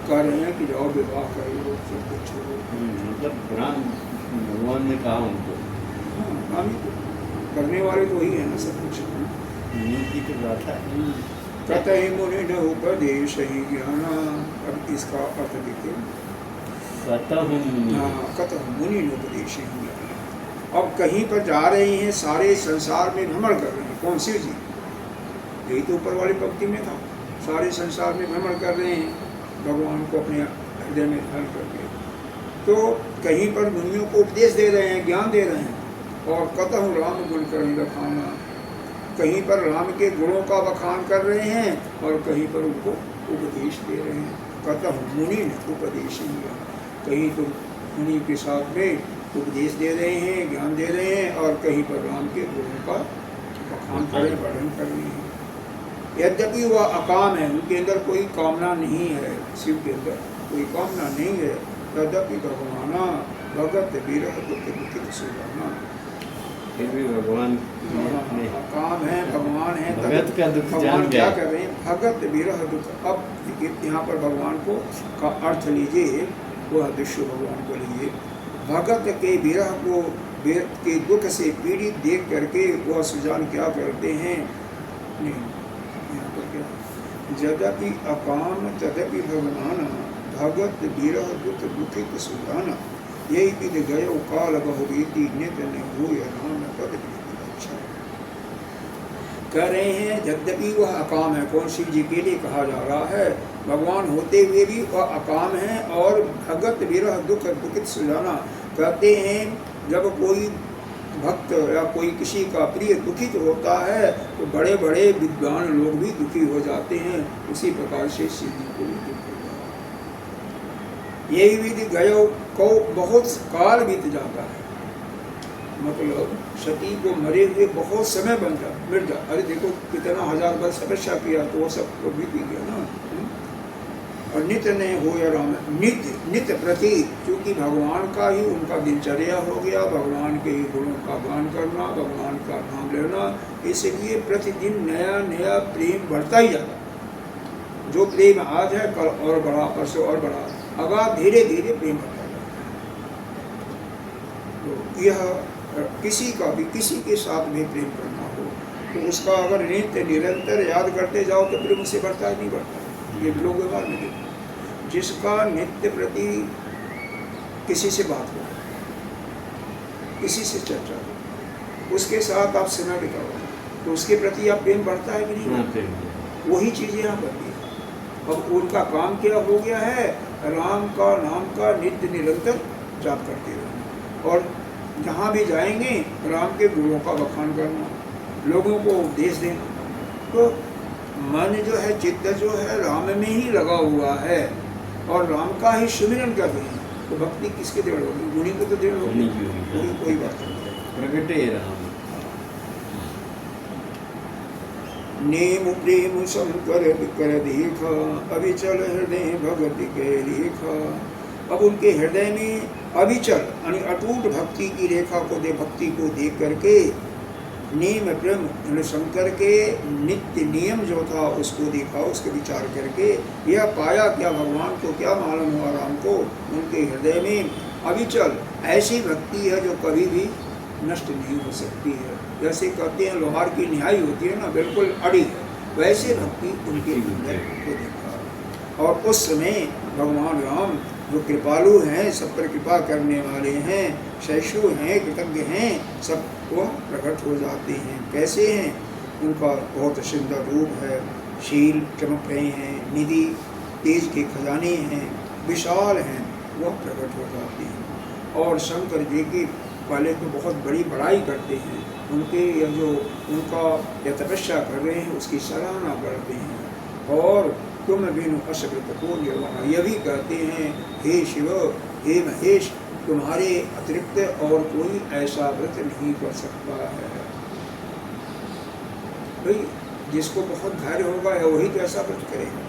कह रहे हैं कि जाओ विवाह कर लो, सब कुछ छोड़ो। मतलब भगवान ने कहा उनको, हाँ, हामी तो करने वाले तो वही है ना सब कुछ। नीति की बात है। कतहि मुनि न उपदेश ही ज्ञाना। अब इसका अर्थ देखिए, कतहु मुनि न उपदेश ही ज्ञाना। अब कहीं पर जा रहे हैं, सारे संसार में भ्रमण कर रहे हैं। कौन? शिव जी। यही तो ऊपर वाली पंक्ति में था, सारे संसार में भ्रमण कर रहे हैं भगवान को अपने हृदय में धारण करके। तो कहीं पर मुनियों को उपदेश दे रहे हैं, ज्ञान दे रहे हैं। और कतहु राम गुण करें बखाना, कहीं पर राम के गुणों का बखान कर रहे हैं और कहीं पर उनको उपदेश दे रहे हैं। कतहु मुनि ने उपदेश दिया, कहीं तो मुनि के साथ में उपदेश दे रहे हैं, ज्ञान दे रहे हैं, और कहीं पर राम के गुणों का बखान कर रहे, वर्णन कर रहे हैं। यद्यपि वह अकाम है, उनके अंदर कोई कामना नहीं है, शिव के अंदर कोई कामना नहीं है। तदपि भगवाना भगत विरह दुख दुखित सुजाना। फिर भी भगवान काम है, भगवान है, भगत का दुख भगवान क्या कर रहे हैं? भगत विरह दुख। अब यहाँ पर भगवान को का अर्थ लीजिए, वह विश्व भगवान को लीजिए। भगत के विरह को के दुख से पीड़ित देख करके वह सुजान क्या करते हैं? नहीं, यहाँ पर क्या, यद्यपि अकाम तदपि भगवान भगत विरह दुख दुखित सुजाना। यही विधि गयो काल बहुरीति नित न हुए राम पद अच्छा। कह रहे हैं यद्यपि वह अकाम है। कौन? शिव जी के लिए कहा जा रहा है। भगवान होते हुए भी वह अकाम है। और भगत विरह दुख दुखित सुजाना कहते हैं, जब कोई भक्त या कोई किसी का प्रिय दुखित होता है तो बड़े बड़े विद्वान लोग भी दुखी हो जाते हैं। उसी प्रकार से शिव जी को भी दुख होता है। यही विधि गयो को बहुत काल बीत जाता है, मतलब सती को मरे हुए बहुत समय मिट जा। अरे देखो कितना 1000 वर्ष तपस्या किया तो वो सब तो बीत गया ना। और नित्य ने हो या राम, नित्य प्रति, क्योंकि भगवान का ही उनका दिनचर्या हो गया, भगवान के ही गुणों का गान करना, भगवान का नाम लेना। इसलिए प्रतिदिन नया नया प्रेम बढ़ता ही जाता। जो प्रेम आज है कल और बढ़ा, परसों और बढ़ा, अगर धीरे धीरे प्रेम बढ़ता जाता है। तो यह किसी का भी किसी के साथ में प्रेम करना हो तो उसका अगर नित्य निरंतर याद करते जाओ तो प्रेम उससे बढ़ता ही नहीं बढ़ता। ये लोग व्यवहार में देखो, जिसका नित्य प्रति किसी से बात हो, किसी से चर्चा हो, उसके साथ आप समय बिताओ तो उसके प्रति आप प्रेम बढ़ता है कि नहीं? वही चीज़ें यहाँ बनती है। अब उनका काम क्या हो गया है? राम का नाम का नित्य निरंतर जाप करते रहना, और जहाँ भी जाएंगे राम के गुणों का बखान करना, लोगों को उपदेश देना। तो मन जो है, चित्त जो है राम में ही लगा हुआ है और राम का ही सुमिरन कर रहे हैं, तो भक्ति किसके दृढ़ होगी? गुणी को तो दृढ़ होगी, कोई बात नहीं। प्रगटे राम नेम प्रेम शंकर कर देखा, अभिचल हृदय भगति के रेखा। अब उनके हृदय में अभिचल यानी अटूट भक्ति की रेखा को भक्ति को देख करके, नेम प्रेम शंकर के नित्य नियम जो था उसको देखा, उसके विचार करके यह पाया क्या, भगवान को क्या मालूम हुआ राम को, उनके हृदय में अभिचल ऐसी भक्ति है जो कभी भी नष्ट नहीं हो सकती है। जैसे कहते हैं लोहार की निहाई होती है ना, बिल्कुल अड़ी है, वैसे भक्ति उनके हृदय को देखा। और उस समय भगवान राम जो कृपालु हैं, सब पर कृपा करने वाले हैं, सहिष्णु हैं, कृतज्ञ हैं, सब वो प्रकट हो जाते हैं। कैसे हैं? उनका बहुत सुंदर रूप है, शील चमक रहे हैं, निधि तेज के खजाने हैं, विशाल हैं, वह प्रकट हो जाते हैं। और शंकर जी की पहले तो बहुत बड़ी बड़ाई करते हैं, उनके यह जो उनका यह तपस्या कर रहे हैं उसकी सराहना करते हैं। और तुम बिनु असकृत को निर्वाह। यह भी कहते हैं हे शिव, हे महेश, तुम्हारे अतिरिक्त और कोई ऐसा व्रत नहीं कर सकता है। भाई जिसको बहुत धैर्य होगा वही तो ऐसा व्रत करेगा।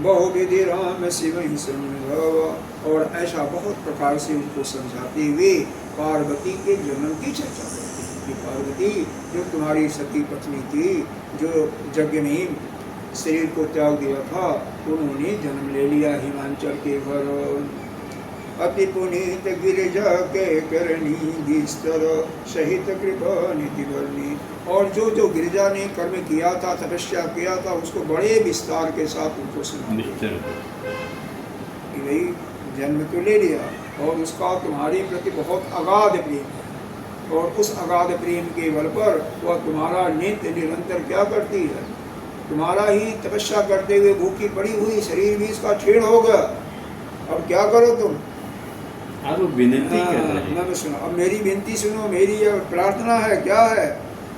बहुविधि राम शिव ही समझाव, और ऐसा बहुत प्रकार से उनको समझाते हुए पार्वती के जन्म की चर्चा करते हैं कि पार्वती जो तुम्हारी सती पत्नी थी, जो यज्ञ में शरीर को त्याग दिया था, उन्होंने जन्म ले लिया हिमांचल के घर। अति पुनीत गिरिजा के करनी विस्तर सहित कृपा निधि वर्णी। और जो जो गिरिजा ने कर्म किया था, तपस्या किया था, उसको बड़े विस्तार के साथ उनको सुना कि भाई जन्म तो ले लिया और उसका तुम्हारे प्रति बहुत अगाध प्रेम है, और उस अगाध प्रेम के बल पर वह तुम्हारा नित्य निरंतर क्या करती है, तुम्हारा ही तपस्या करते हुए भूखी पड़ी हुई, शरीर भी इसका छेड़ हो गया। अब क्या करो तुम? आप विनती कर रहे हैं। मैं सुनो, अब मेरी विनती सुनो, मेरी यह प्रार्थना है। क्या है?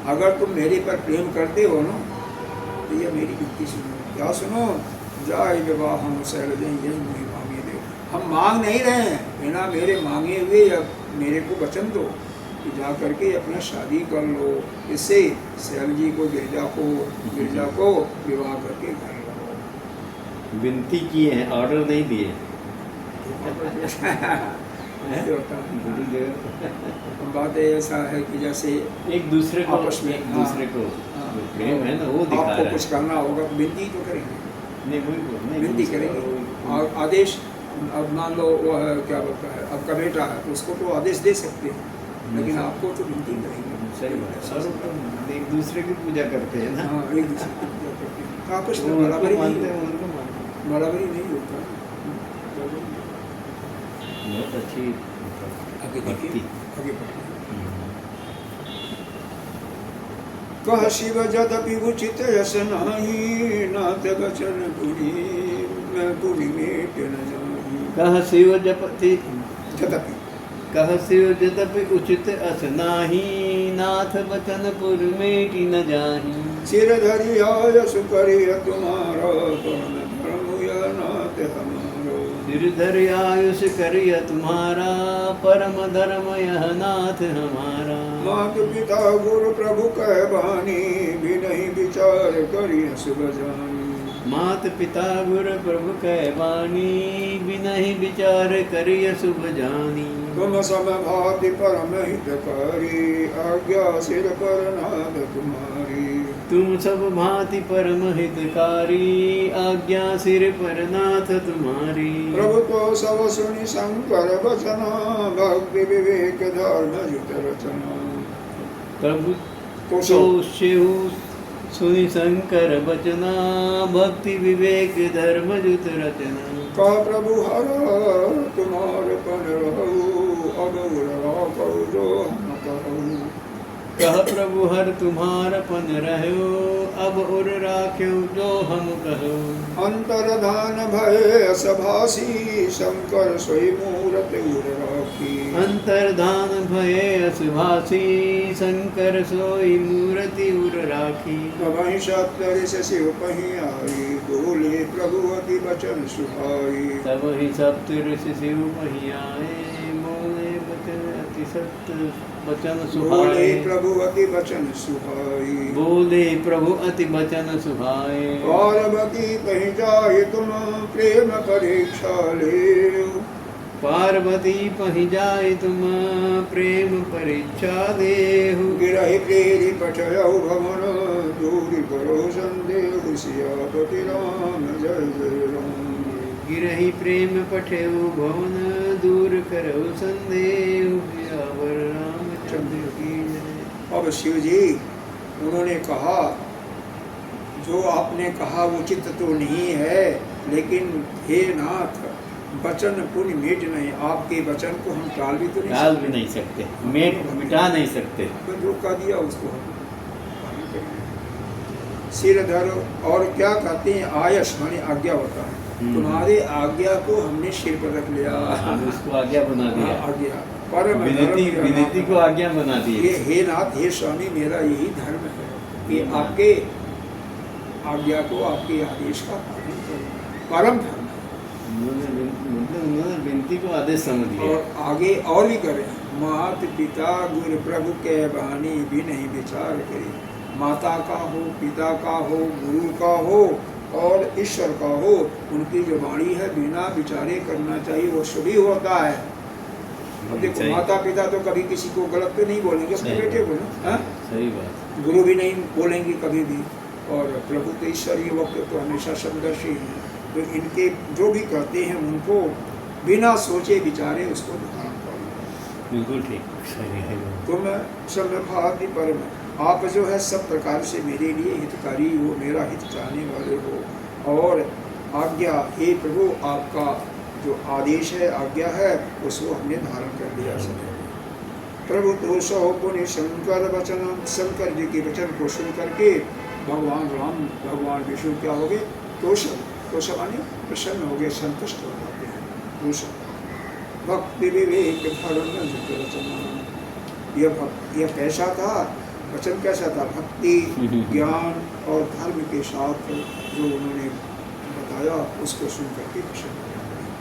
अगर तुम मेरे पर प्रेम करते हो ना, तो ये मेरी विनती सुनो। क्या सुनो? जाय विवाह हम शैलज यही नहीं मांगे दे। हम मांग नहीं रहे हैं, बिना मेरे मांगे हुए या मेरे को वचन दो कि जा करके अपना शादी कर लो। इससे शैल जी को गिरजा को विवाह करके घर लो। विनती किए हैं, ऑर्डर नहीं दिए। बात ऐसा है कि जैसे एक दूसरे को आपस में, एक दूसरे को जो प्रेम है ना, वो दिखा रहा आपको है। कुछ करना होगा तो विनती तो करेंगे, नहीं वही विनती करेंगे। और आदेश, अब मान लो वह क्या बोलता है, अब का बेटा है तो उसको तो आदेश दे सकते हैं, लेकिन आपको तो विनती करेंगे। सही बात है। और तो एक दूसरे की पूजा करते हैं ना। हाँ, एक दूसरे की पूजा करते हैं। आपस में वो उनको बराबरी मानते नहीं, हैं, उनको मानते हैं। बराबरी नहीं होता। बहुत अच्छी आगे भक्ति। देखिए, आगे बढ़िए। कह शिव जदपि उचित यश नहीं, नाथ बचन पुरी मेट न जाही। कह शिव जपति जदपि कह शिव जदपि उचित अस नाही, नाथ बचन पुर मेटि न जाही। सिर धरि आयस करिय तुम्हारा, परम धर्म यह नाथ हमारो। सिरधर आयुष करिय तुम्हारा, परम धर्म यह नाथ हमारा। मात पिता गुरु प्रभु कह बानी, बिनहि विचार करिय शुभ जानी। मात पिता गुरु प्रभु कै बानी, बिनहि विचार करिय शुभ जानी। तुम सम भाति परम हितकारी, आज्ञा सिर पर नाथ तुम्हारी। तुम सब भांति परम हितकारी, आज्ञा सिर पर नाथ तुम्हारी। प्रभु तो सब सुनि शंकर बचना, भक्ति विवेक धर्म युत रचना। प्रभु तो तो शिव सुनि शंकर बचना, भक्ति विवेक धर्म युत रचना। का प्रभु हर तुम्हार पन रहु, अब उड़ा जो हम कहूँ। कह प्रभु हर तुम्हार पन रहो, अब उर राख्यो जो हम कहो। अंतरधान भय सभासी, शंकर सोई मूरत उर राखी। अंतर्धान भय असुभासी, शंकर सोई मूर्ति उर राखी। वहीं सप्तरि से शिव पही आई, बोले प्रभु अति वचन सुहाई। तब ही सप्तऋषि शिव पही आए, बोले बचन अति सत्य वचन बोले सुहाए। प्रभु अति वचन सुहाई। बोले प्रभु अति वचन सुहाए। पार्वती पही जाए तुम, प्रेम परीक्षा ले। पार्वती पही जाए तुम, प्रेम परीक्षा देहु। गिरहि प्रेरी पठयउ भवन, दूरी करो संदेह। सियापति राम जय जय राम। गिरहि प्रेम पठेउ भवन, दूर करौ संदेहु। सियावर रामचंद्र की जय। अब शिव जी उन्होंने कहा, जो आपने कहा उचित तो नहीं है, लेकिन हे नाथ वचन पुण्य मेट नहीं। आपके वचन को हम टाल भी तो नहीं टाल सकते। भी नहीं सकते, मिटा नहीं सकते। तो जो कह दिया उसको हम पालन करेंगे। सिर धर, और क्या कहते हैं, आयस माने आज्ञा होता है। तुम्हारे आज्ञा को हमने सिर पर रख लिया। हमने उसको आज्ञा बना दिया। आज्ञा परम विनती को आज्ञा बना दी। ये हे नाथ, हे स्वामी, मेरा यही धर्म है कि आपके आज्ञा को, आपके आदेश का पालन करो, परम धर्म है। उन्होंने विनती को आदेश समझ लिया। और आगे और भी करें, मात पिता गुरु प्रभु के बानी भी नहीं विचार करे। माता का हो, पिता का हो, गुरु का हो और ईश्वर का हो, उनकी जो वाणी है बिना विचारे करना चाहिए, वो शुभ होता है। अब देखो माता पिता तो कभी किसी को गलत तो नहीं बोलेंगे अपने बेटे को ना, सही बात। गुरु भी नहीं बोलेंगे कभी भी, और प्रभु तो ईश्वरीय वक्त तो हमेशा समदर्शी हैं। तो इनके जो भी करते हैं उनको बिना सोचे विचारे उसको धारण करो। बिल्कुल ठीक, सही है। तुम सर्वभाग्य परम, आप जो है सब प्रकार से मेरे लिए हितकारी हो, मेरा हित चाहने वाले हो। और आज्ञा, हे प्रभु आपका जो आदेश है, आज्ञा है, उसको हमने धारण कर लिया। प्रभु तो सौ पुण्य शंकर वचन, शंकर जी के वचन को सुन करके भगवान राम, भगवान विष्णु क्या हो गए, तोषव माने प्रसन्न हो गए, संतुष्ट हो जाते हैं। भक्ति विवेक धर्म वचन, यह कैसा था वचन, कैसा था, भक्ति ज्ञान और धर्म के साथ जो उन्होंने बताया उसको सुन करके प्रसन्न हो जाते हैं।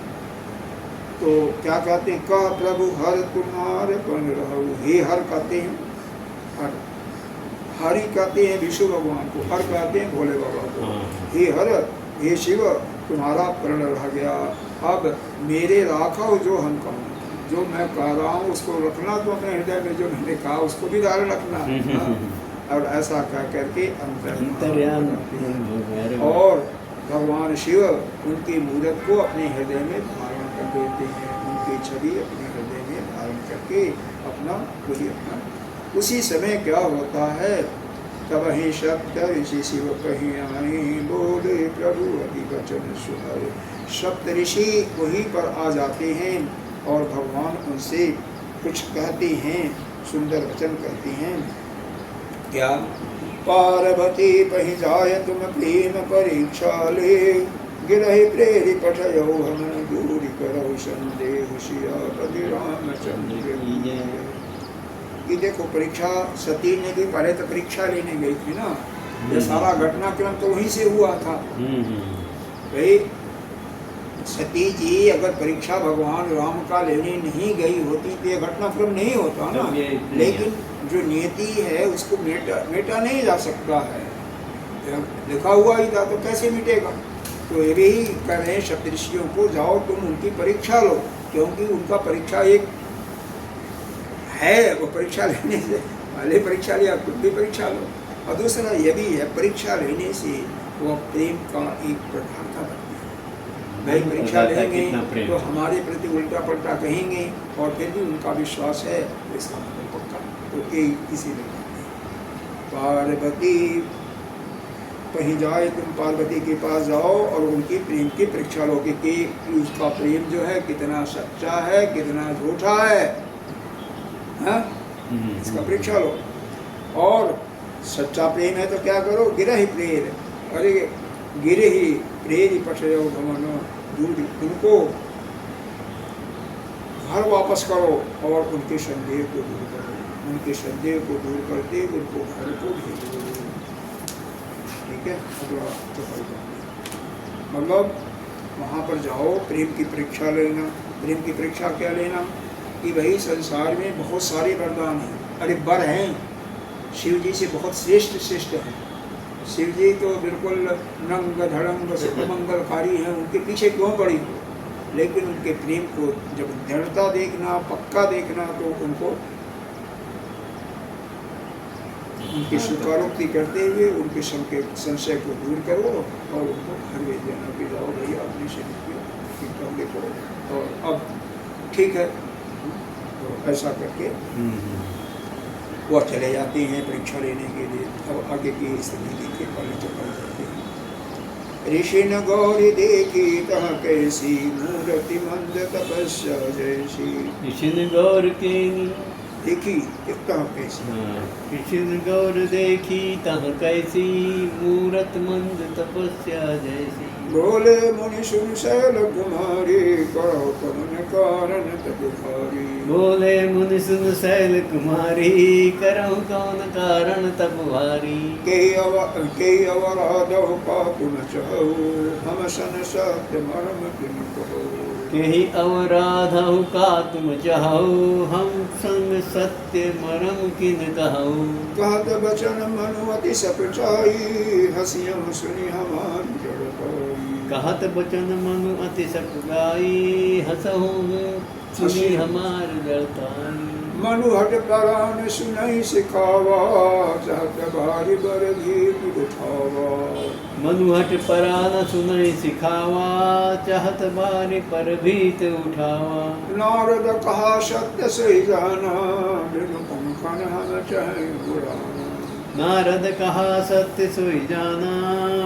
तो क्या कहते हैं, कह प्रभु हर तुम्हारे बन रहो। हे हर कहते हैं, हर हरि कहते हैं विष्णु भगवान को, हर कहते हैं भोले बाबा को। हे हर, हे शिव तुम्हारा प्रण रह गया, अब मेरे राखो जो हम कहूँ, जो मैं कह रहा हूँ उसको रखना, तो अपने हृदय में जो मैंने कहा उसको भी धारण रखना। और ऐसा कह करके अंतर्यान, और भगवान शिव उनकी मूर्त को अपने हृदय में धारण कर देते हैं, उनकी छवि अपने हृदय में धारण करके अपना पूरी अपना। उसी समय क्या होता है, तब ही सप्त ऋषि शिव कहीं आए, बोले प्रभु अति वचन सुहाए। सप्त ऋषि वहीं पर आ जाते हैं और भगवान उनसे कुछ कहते हैं, सुंदर वचन कहते हैं। क्या, पार्वती पहि जाय तुम प्रेम परीक्षा ले, गिरहि प्रेरि पठयो हम दूरी करो संदेह सियापति रामचंद्र की। कि देखो परीक्षा, सती ने भी पहले तो परीक्षा लेने गई थी ना, ये सारा घटनाक्रम तो वहीं से हुआ था। भाई सती जी अगर परीक्षा भगवान राम का लेने नहीं गई होती तो ये घटनाक्रम नहीं होता ना। लेकिन जो नियति है उसको मिटा नहीं जा सकता है, लिखा हुआ ही था तो कैसे मिटेगा। तो ये भी कह रहे हैं सप्तऋषियों को, जाओ तुम उनकी परीक्षा लो, क्योंकि उनका परीक्षा एक है, वो परीक्षा लेने से पहले परीक्षा लिया, खुद भी परीक्षा लो। और दूसरा ये भी है, परीक्षा लेने से वो प्रेम का एक प्रधानता बनती है। भाई परीक्षा लेंगे तो हमारे प्रति उल्टा पलटा कहेंगे और फिर भी उनका विश्वास है, तो इसका मतलब पक्का। तो ये इसीलिए पार्वती कहीं जाए, तुम पार्वती के पास जाओ और उनकी प्रेम की परीक्षा लो कि उसका प्रेम जो है कितना सच्चा है, कितना झूठा है, इसका परीक्षा लो। और सच्चा प्रेम है तो क्या करो, गिरहि प्रेर, अरे गिरहि प्रेरि पठयो भमनो, उनको घर वापस करो और उनके संदेह को दूर करो, उनके संदेह को दूर करके उनको घर को भेजो। ठीक है, अगला मतलब वहाँ पर जाओ, प्रेम की परीक्षा लेना। प्रेम की परीक्षा क्या लेना कि भाई संसार में बहुत सारे वरदान हैं, अरे वर हैं, शिव जी से बहुत श्रेष्ठ हैं। शिव जी तो बिल्कुल नंग धड़ंग मंगलकारी हैं, उनके पीछे क्यों पड़ी हो। लेकिन उनके प्रेम को जब दृढ़ता देखना, पक्का देखना, तो उनको उनकी स्वीकारोक्ति करते हुए उनके संशय को दूर करो और उनको घर भेज देना कि जाओ भैया अपनी शरीर देखो और अब ठीक है। तो ऐसा करके वह चले जाते हैं परीक्षा लेने के लिए। अब आगे की स्थिति देखिए, पहले चल जाते हैं। ऋषि न गौरी देखी तह कैसी, मूर्ति मंद तपस्या जैसी। ऋषि न गौर के देखी कितना कैसी। कृष्ण गौर देखी तह कैसी, मूरत मंद तपस्या जैसी। बोले मुनि सुन शैल कुमारी, करो कवन कारण तप भारी। बोले मुनि सुन शैल कुमारी, करहु कौन कारण तप भारी। के अवराधो पापु न चहु, हम सन सत्य मरम किन कहो। केहि अवराधहु का तुम चाहु, हम संग सत्य मरम किन कहु। कहत बचन मनु अति सपचाई, हसियम सुनि हमारी जड़ पाई। कहत बचन मनु अति सकुलाई, हसहु सुनि हमार जड़ताई। मनु हट प्राण सुनई सिखावा, चाहत बारी बर धीर उठावा। मनुहट परान सुनई सिखावा, चाहत बारी पर भीत उठावा। नारद कहा सत्य सही जाना, बिनु पंखन हम चाहे उड़ाना। नारद कहा सत्य सोई जाना,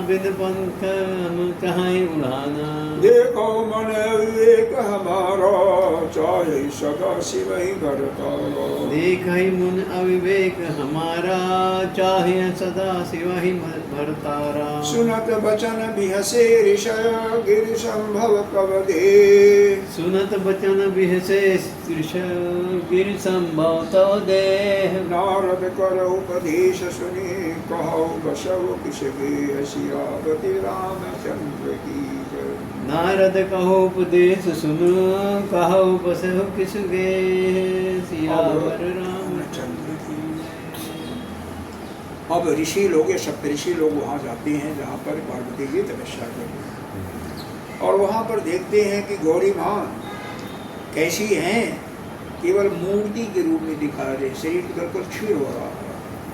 बिन पंख हम कहीं उड़ाना। देखो मन विवेक हमारा, चाहे सदा शिव ही भरतारा। देखहि मुन अविवेक हमारा, चाहे सदा शिव ही भरतारा। सुनत बचन बिहसे ऋषय, गिर संभव कव दे। सुनत बचन बिहसे गिर संभव तव देह। नारद कर उपदेश सुने, कहो बसव किस गे। सियावती रामचंद्र की जय। नारद कहो उपदेश सुन, कहो बसहु किस गे। सियावर रामचंद्र की जय। अब ऋषि लोग, सप्तऋषि लोग वहाँ जाते हैं जहाँ पर पार्वती जी तपस्या कर रही हैं, और वहाँ पर देखते हैं कि गौरी माँ कैसी हैं। केवल मूर्ति के रूप में दिखा रहे, शरीर बिल्कुल क्षीण हो रहा है,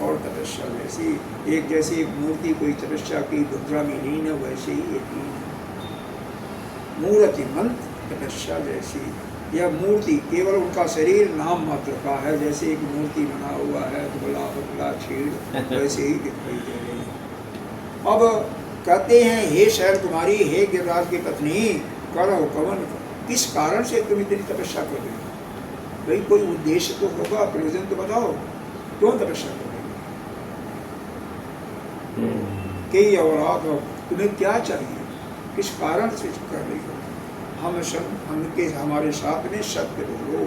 और तपस्या वैसी एक जैसे एक मूर्ति कोई तपस्या की मुद्रा में लीन है, वैसे ही ये लीन है। मूर्ति मंत्र तपस्या जैसी। यह मूर्ति केवल उनका शरीर नाम मात्र का है, जैसे एक मूर्ति बना हुआ है दुबला पतला छीड़, वैसे ही दिखाई दे रही है। अब कहते हैं, हे शैल कुमारी, हे गिरिराज की पत्नी, करो कवन, किस कारण से तुम इतनी तपस्या कर रही हो? भाई कोई उद्देश्य तो होगा, प्रयोजन तो बताओ, क्यों तपस्या कर रही हो? कई औलाद हो, तुम्हें क्या चाहिए, किस कारण से कर रही हो? हम सन, हमके हमारे साथ में सत्य बोलो।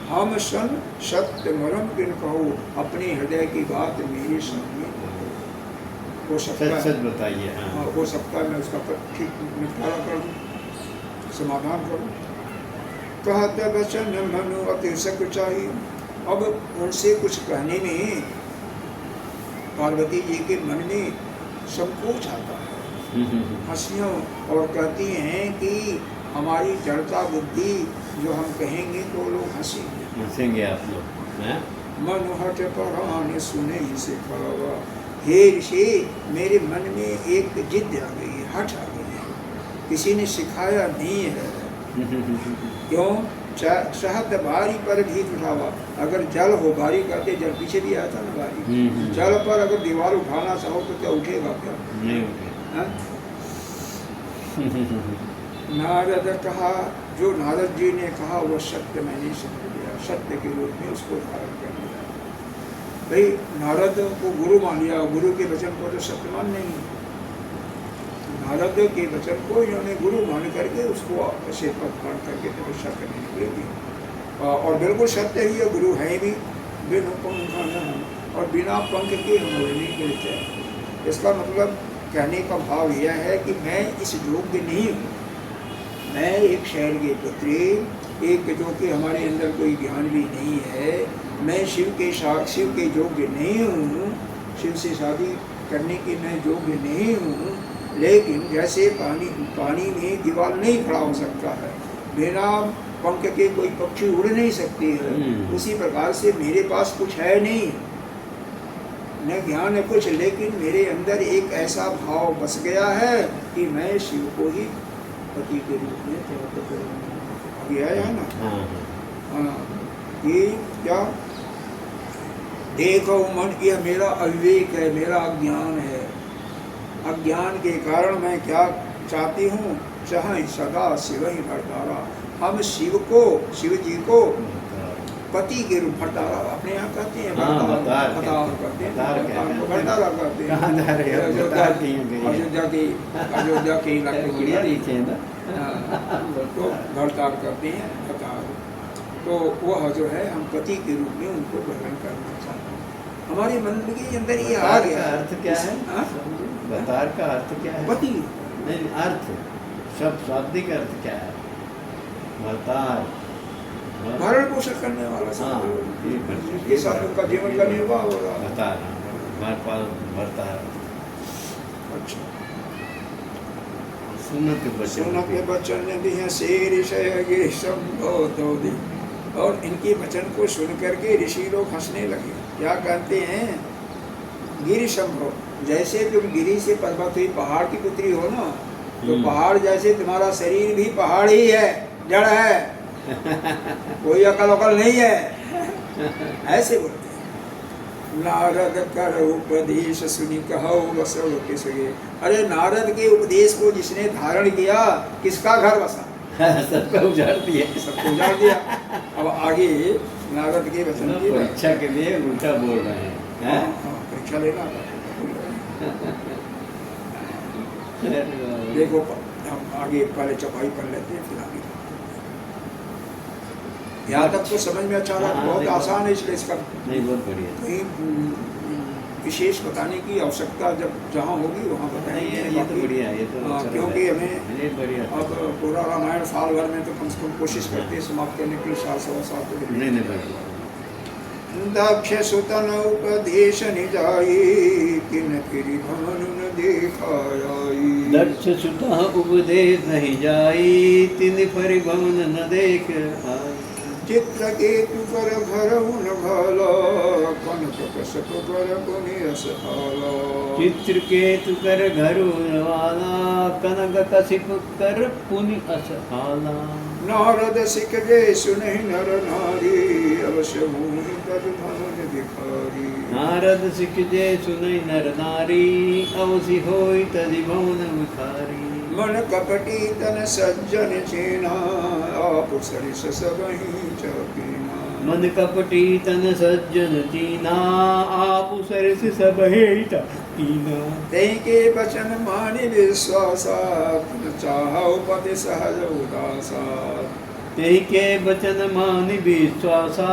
हम सन सत्य मरम किन कहो, अपने हृदय की बात मेरे सामने बोलो। हो सकता है, सच बताइए। हाँ, हो सकता है मैं उसका ठीक निपटारा कर दूँ, समाधान करूँ। कहते बचन मनु अति सकुचाई। अब उनसे कुछ कहने में पार्वती जी के मन में संकोच आता है, हंसियों, और कहती हैं कि हमारी जड़ता बुद्धि, जो हम कहेंगे तो लोग हंसेंगे आप लोग। मन हट परान सुने से खावा। हे ऋषि, मेरे मन में एक जिद आ गई है, हट आ गई है, किसी ने सिखाया नहीं है। क्यों? शहद बारी पर भी उठावा। अगर जल हो, बारी करते जल पीछे भी आता ना बारी, जल पर अगर दीवार उठाना चाहो तो क्या उठेगा? क्या नहीं उठेगा। नारद कहा, जो नारद जी ने कहा वो सत्य मैंने समझ लिया, सत्य के रूप में उसको धारण कर लिया। भाई नारद को गुरु मान लिया, गुरु के वचन को तो सत्य मान नहीं। नारद के वचन को इन्होंने गुरु मान करके उसको ऐसे पद धारण करके तपस्या करने निकलेगी, और बिल्कुल सत्य ही है, गुरु है भी। बिनु पंख, और बिना पंख के हम उड़ने के लिए। इसका मतलब कहने का भाव यह है कि मैं इस योग्य नहीं हूँ। मैं एक शहर के पुत्री, एक जो कि हमारे अंदर कोई ज्ञान भी नहीं है, मैं शिव के योग्य नहीं हूँ, शिव से शादी करने की मैं योग्य नहीं हूँ। लेकिन जैसे पानी में दीवार नहीं खड़ा हो सकता है, बिना पंख के कोई पक्षी उड़ नहीं सकती है, उसी प्रकार से मेरे पास कुछ है नहीं, न ज्ञान है कुछ, लेकिन मेरे अंदर एक ऐसा भाव बस गया है कि मैं शिव को ही पति के रूप में प्राप्त करूँगा। अभी आया है ना? हाँ, ये क्या देखो मन, यह मेरा अविवेक है, मेरा अज्ञान है। अज्ञान के कारण मैं क्या चाहती हूँ, चाहे सदा शिव ही भरतारा। हम शिव जी को पति के रूप भरतारा अपने यहाँ कहते हैं, हाँ, भरतार भरतार कहते हैं, भरतार कहते हैं। भरतारा कहते हैं। कहाँ जा रहे हो? भरतार की हैं गई। अयोध्या के इलाके में गुड़िया नीचे है ना। तो भरतार करते हैं, भरतार। तो वह जो है हम पति के रूप में उनको ग्रहण करना चाहते हैं। हमारी मन के अंदर ये आ गया। अर्थ क्या है? हाँ? भरतार का अर्थ क्या है? पति। नहीं, अर्थ शब्द शाब्दिक अर्थ क्या है? भरतार भरण पोषण करने वाला सब, हाँ, के साथ उनका जीवन का निर्वाह हो रहा है। भरतार भरतार। अच्छा, सुनत सुनत बचन बचन दिया शेर ऋषि, और इनके वचन को सुन करके ऋषि लोग हंसने लगे। क्या कहते हैं? गिरि संभव, जैसे तुम गिरि से पर्वत हुई, पहाड़ की पुत्री हो ना, तो पहाड़ जैसे तुम्हारा शरीर भी पहाड़ ही है, जड़ है, कोई अकल वकल नहीं है, ऐसे बोलते हैं। नारद कर उपदेश सुनी कहो बसो किसके। अरे नारद के उपदेश को जिसने धारण किया, किसका घर बसा? सबका उजाड़ दिया, सबको उजाड़ दिया। अब आगे नारद के वचन की परीक्षा के लिए उल्टा बोल रहे हैं। परीक्षा लेना देखो, हम आगे पहले चौपाई पढ़ लेते हैं, फिर आगे यहाँ तक तो समझ में अच्छा रहा। बहुत आसान है, इसलिए इसका नहीं, बहुत बढ़िया। कहीं विशेष बताने की आवश्यकता जब जहाँ होगी वहाँ बताएंगे। ये तो बढ़िया है, ये तो अच्छा क्योंकि है। हमें बढ़िया। अब पूरा रामायण साल भर में तो कम से कम कोशिश करते हैं समाप्त करने के लिए, 7-7 तो नहीं बढ़िया। दक्ष सुतन उपदेश निजाई, किन फिरि भानु न देखाई। दक्ष सुतः उपदेश नहीं जाई, तिन परिभवन न देख आई। चित्रकेतु कर भरऊ न भाला, कनक कसक कर पुनियस भाला। चित्रकेतु कर घरु वाला, कनक कशिप कर पुनि असहाला। नारद सिख जय सुनहि नर नारी, अवश्य मुनि तज भवन भिखारी। नारद सिख जय सुनहि नर नारी, अवश्य होई तज भवन भिखारी। मन कपटी तन सज्जन चीना, आप सरिस सबहि चकीना। मन कपटी तन सज्जन चीना, आप सरिस सबहि चकीना। तेहि के वचन मानि विश्वासा, चाहौ पति सहज उदासा। तेहि के वचन मानि विश्वासा,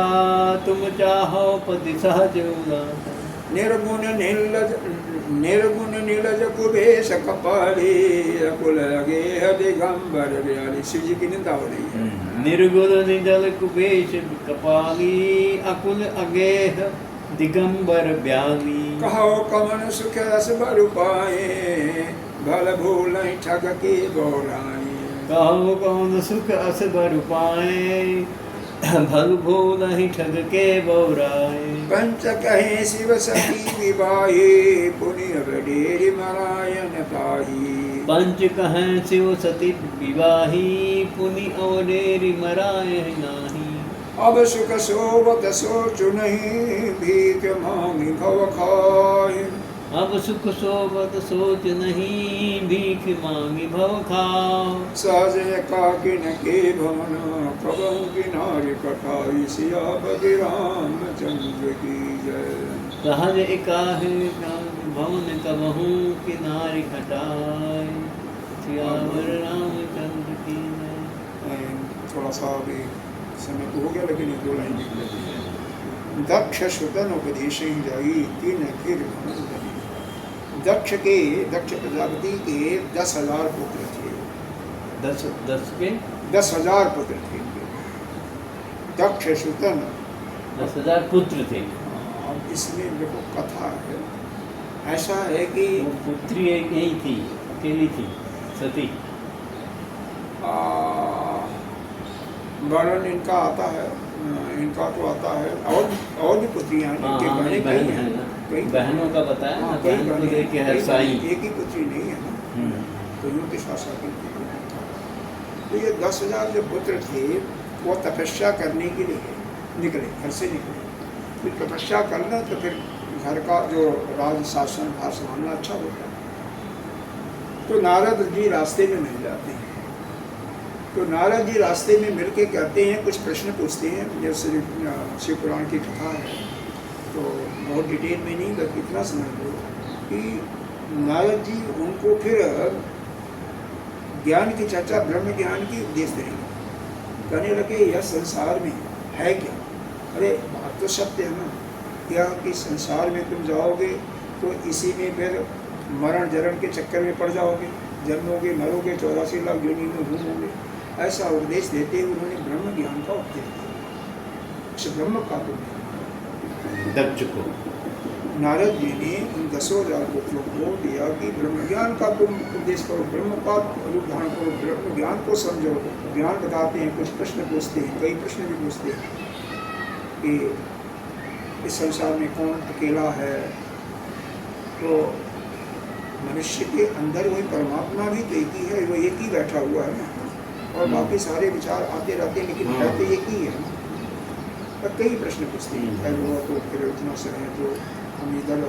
तुम चाहो पति सहज उदासा। निर्गुण नीलज कुबेश कपाली, अकुल अगेह दिगंबर ब्याली। शिव जी की निंदा हो रही है। निर्गुण निजल कुबेश कपाली, अकुल अगेह दिगंबर ब्याली। कहो कमन सुख रस बरु पाए, भल भूल ठग के बोलाए। कहो कौन सुख अस बरु पाए, भल भूल ठग के बौराए। पंच कहे शिव सती विवाहे, पुण्य वडेरी मरायन ताही। पंच कहे शिव सती विवाही, पुनि अवडेरी मराय नाही। अब सुख सोवत सोचु नहीं, भीख मांगी भव खाए। अब सुख सोवत सोच नहीं, भीख मांगी भव खाओ। सहज एकाकिन के भवन, कबहु किनारे कटाई। सियापति रामचंद्र की जय। सहज एकाकिन भवन, कबहु किनारे कटाई। सियावर रामचंद्र की जय। थोड़ा सा भी समय तो हो गया, लेकिन ये 2 लाइन लिख लेते हैं। दक्ष सुतन उपदेश ही जाई, तीन फिर भवन बनी। दक्ष प्रजापति के 10,000 पुत्र थे। 10,000 पुत्र थे। दक्ष सुतन 10,000 पुत्र थे। अब इसमें देखो कथा है, ऐसा है कि पुत्री एक ही थी, अकेली थी, सती। वर्णन इनका आता है, इनका तो आता है, और भी पुत्रियां हैं, बहन है ना, कई बहनों का बताया ना, बहन को लेके हर साई। एक ही पुत्री नहीं है ना, तो उनके शासन की। तो ये 10,000 जो पुत्र थे, वो तपस्या करने के लिए निकले, घर से निकले। फिर तपस्या करना तो फिर घर का जो राज शासन भार संभालना अच्छा होता है। तो नारद जी रास्ते में मिल जाते हैं। तो नारद जी रास्ते में मिल के कहते हैं, कुछ प्रश्न पूछते हैं। जैसे शिव पुराण की कथा है, तो बहुत डिटेल में नहीं, बल्कि इतना समझ लो कि नारद जी उनको फिर ज्ञान की चर्चा, ब्रह्म ज्ञान की उपदेश देंगे। कहने लगे यह संसार में है क्या? अरे बात तो सत्य है ना, क्या कि संसार में तुम जाओगे तो इसी में फिर मरण जरण के चक्कर में पड़ जाओगे, जन्मोगे, मरोगे, 84 लाख योनि में घूमोगे। ऐसा उपदेश देते हुए उन्होंने ब्रह्म ज्ञान का उपदेश दिया। उस ब्रह्म का दक्ष को नारद जी ने उन 10,000 पुत्रों को दिया कि ब्रह्म ज्ञान का तुम उपदेश करो, ब्रह्म का रूप धारण करो, ब्रह्म ज्ञान को समझो। ज्ञान बताते हैं, कुछ प्रश्न पूछते हैं, कई प्रश्न भी पूछते हैं कि इस संसार में कौन अकेला है? तो मनुष्य के अंदर वही परमात्मा भी तो एक ही है, वो एक ही बैठा हुआ है ना, और बाकी सारे विचार आते रहते हैं, लेकिन है तो एक ही है। पर कई प्रश्न पूछते हैं। खैर हुआ तो फिर इतना समय तो हम इधर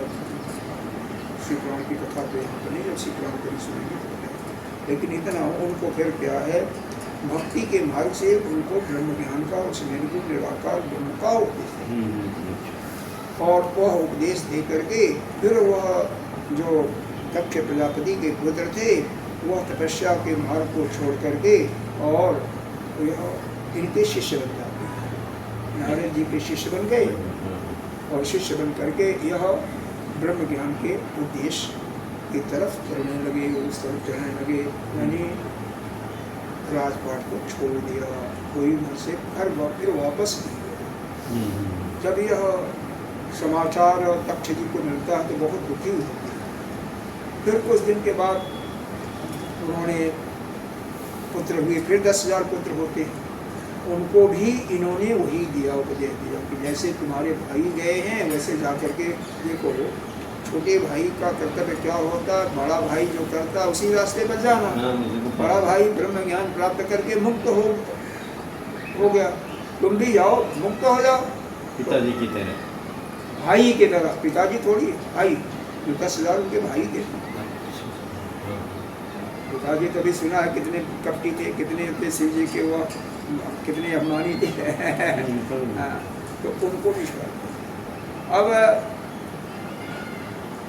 शिव पुराण की कथा पे यहाँ पर नहीं, जब शिव पुराण कभी सुनेंगे तो, लेकिन इतना उनको फिर क्या है, भक्ति के मार्ग से उनको ब्रह्म ज्ञान का, उस निर्गुण निराकार ब्रह्म का उपदेश, और वह उपदेश दे करके फिर वह जो दक्ष प्रजापति के पुत्र थे, वह तपस्या के मार्ग को छोड़ करके और यह इनके शिष्य बन जाते हैं। नारद जी के शिष्य बन गए, और शिष्य बन करके यह ब्रह्म ज्ञान के उद्देश्य की तरफ चलने लगे, उस तरफ चलने लगे। यानी राजपाट को छोड़ दिया, कोई घर से घर फिर वापस नहीं गया। जब यह समाचार दक्ष जी को मिलता है तो बहुत दुखी होते हैं। फिर कुछ दिन के बाद उन्होंने पुत्र हुए, फिर 10,000 पुत्र होते हैं। उनको भी इन्होंने वही दिया, उपदेश दिया कि जैसे तुम्हारे भाई गए हैं वैसे जा करके देखो, छोटे भाई का कर्तव्य क्या होता है, बड़ा भाई जो करता है उसी रास्ते पर जाना। बड़ा भाई ब्रह्म ज्ञान प्राप्त करके मुक्त हो गया, तुम भी जाओ, मुक्त हो जाओ पिताजी की तरह, भाई की तरह। पिताजी थोड़ी, भाई, जो 10,000 उनके भाई थे। पिताजी तभी सुना है कितने कपटी थे, कितने थे शिव जी के, वो कितने अभिमानी थे। तो उनको भी छोड़ा। अब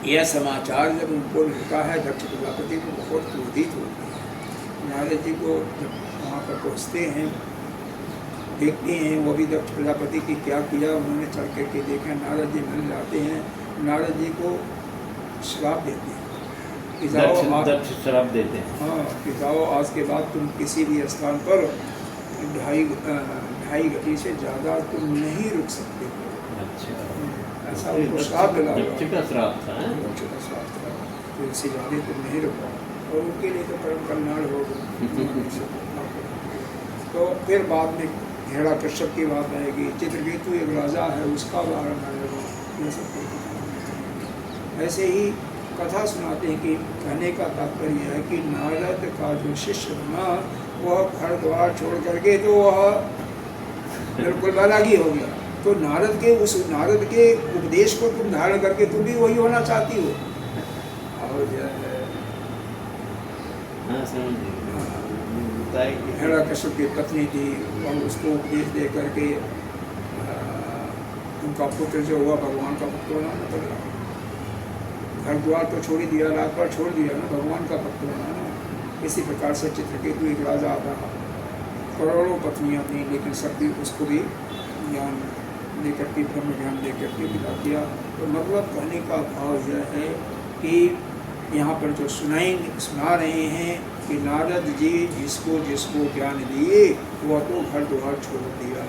यह समाचार जब उनको मिलता है, दक्ष प्रजापति को बहुत क्रोधित होते हैं। नारद जी को जब वहाँ पर पहुँचते हैं, देखते हैं वो भी दक्ष प्रजापति की क्या किया, उन्होंने चल करके देखा, नारद जी मिल जाते हैं। नारद जी को श्राप देते हैं कि जाओ, दक्ष श्राप देते हैं, हाँ, कि जाओ आज के बाद तुम किसी भी स्थान पर 2.5 गति से ज़्यादा तुम नहीं रुक सकते। अच्छा, ऐसा उनको श्राप मिला, का श्राप था, तो इससे ज़्यादा तुम नहीं रुक पाओ, और उनके लिए तो परम कल्याण होगा। तो फिर बाद में हेड़ा कश्यप की बात आएगी, चित्रकेतु एक राजा है, उसका वारण आएगा, ये सब। ऐसे ही कथा सुनाते हैं कि कहने का तात्पर्य है कि नारद का जो शिष्य बना, वह घर द्वार छोड़ करके तो वह बिल्कुल अलग ही हो गया। तो नारद के उपदेश को तुम धारण करके तुम भी वही होना चाहती हो। और हेड़ा कश्यप की पत्नी थी, और उसको उपदेश दे करके उनका पुत्र जो हुआ भगवान का भक्त बनाना पड़ा। घर द्वार तो छोड़ ही दिया, राजपाट छोड़ दिया ना, भगवान का भक्त बनाना। इसी प्रकार से चित्रकेतु एक राजा था, करोड़ों पत्नियाँ थीं, लेकिन सब भी उसको भी ज्ञान लेकर के, ब्रह्म ज्ञान लेकर के विदा किया। तो मतलब कहने का भाव यह है कि यहाँ पर जो सुना रहे हैं कि नारद जी जिसको जिसको ज्ञान दिए वह तो घर द्वार छोड़ दिया।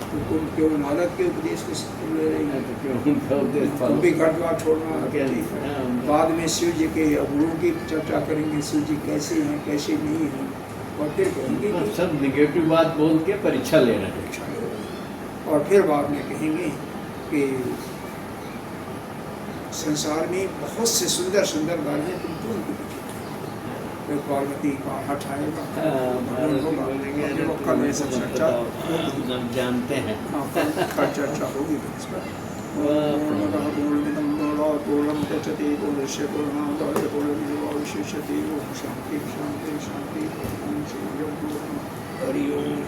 तो तुम क्यों नारद के उपदेश को ले रहे हैं? तुम भी घर द्वार छोड़ना। बाद में शिव जी के गुरु की चर्चा करेंगे, शिव जी कैसे हैं कैसे नहीं हैं, और फिर कहेंगे सब निगेटिव बात बोल के परीक्षा ले रहे हैं। और फिर बाद में कहेंगे कि संसार में बहुत से सुंदर सुंदर बात है, तुम क्यों उनकी पीछे? फिर पार्वती का हठ आएगा, कल ये सब चर्चा जानते हैं, कल चर्चा होगी इस पर। पूर्णम गच्छति पूर्णस्य पूर्णमादाय पूर्णमेवावशिष्यते। ओम शांति शांति शांति। हरि ओम।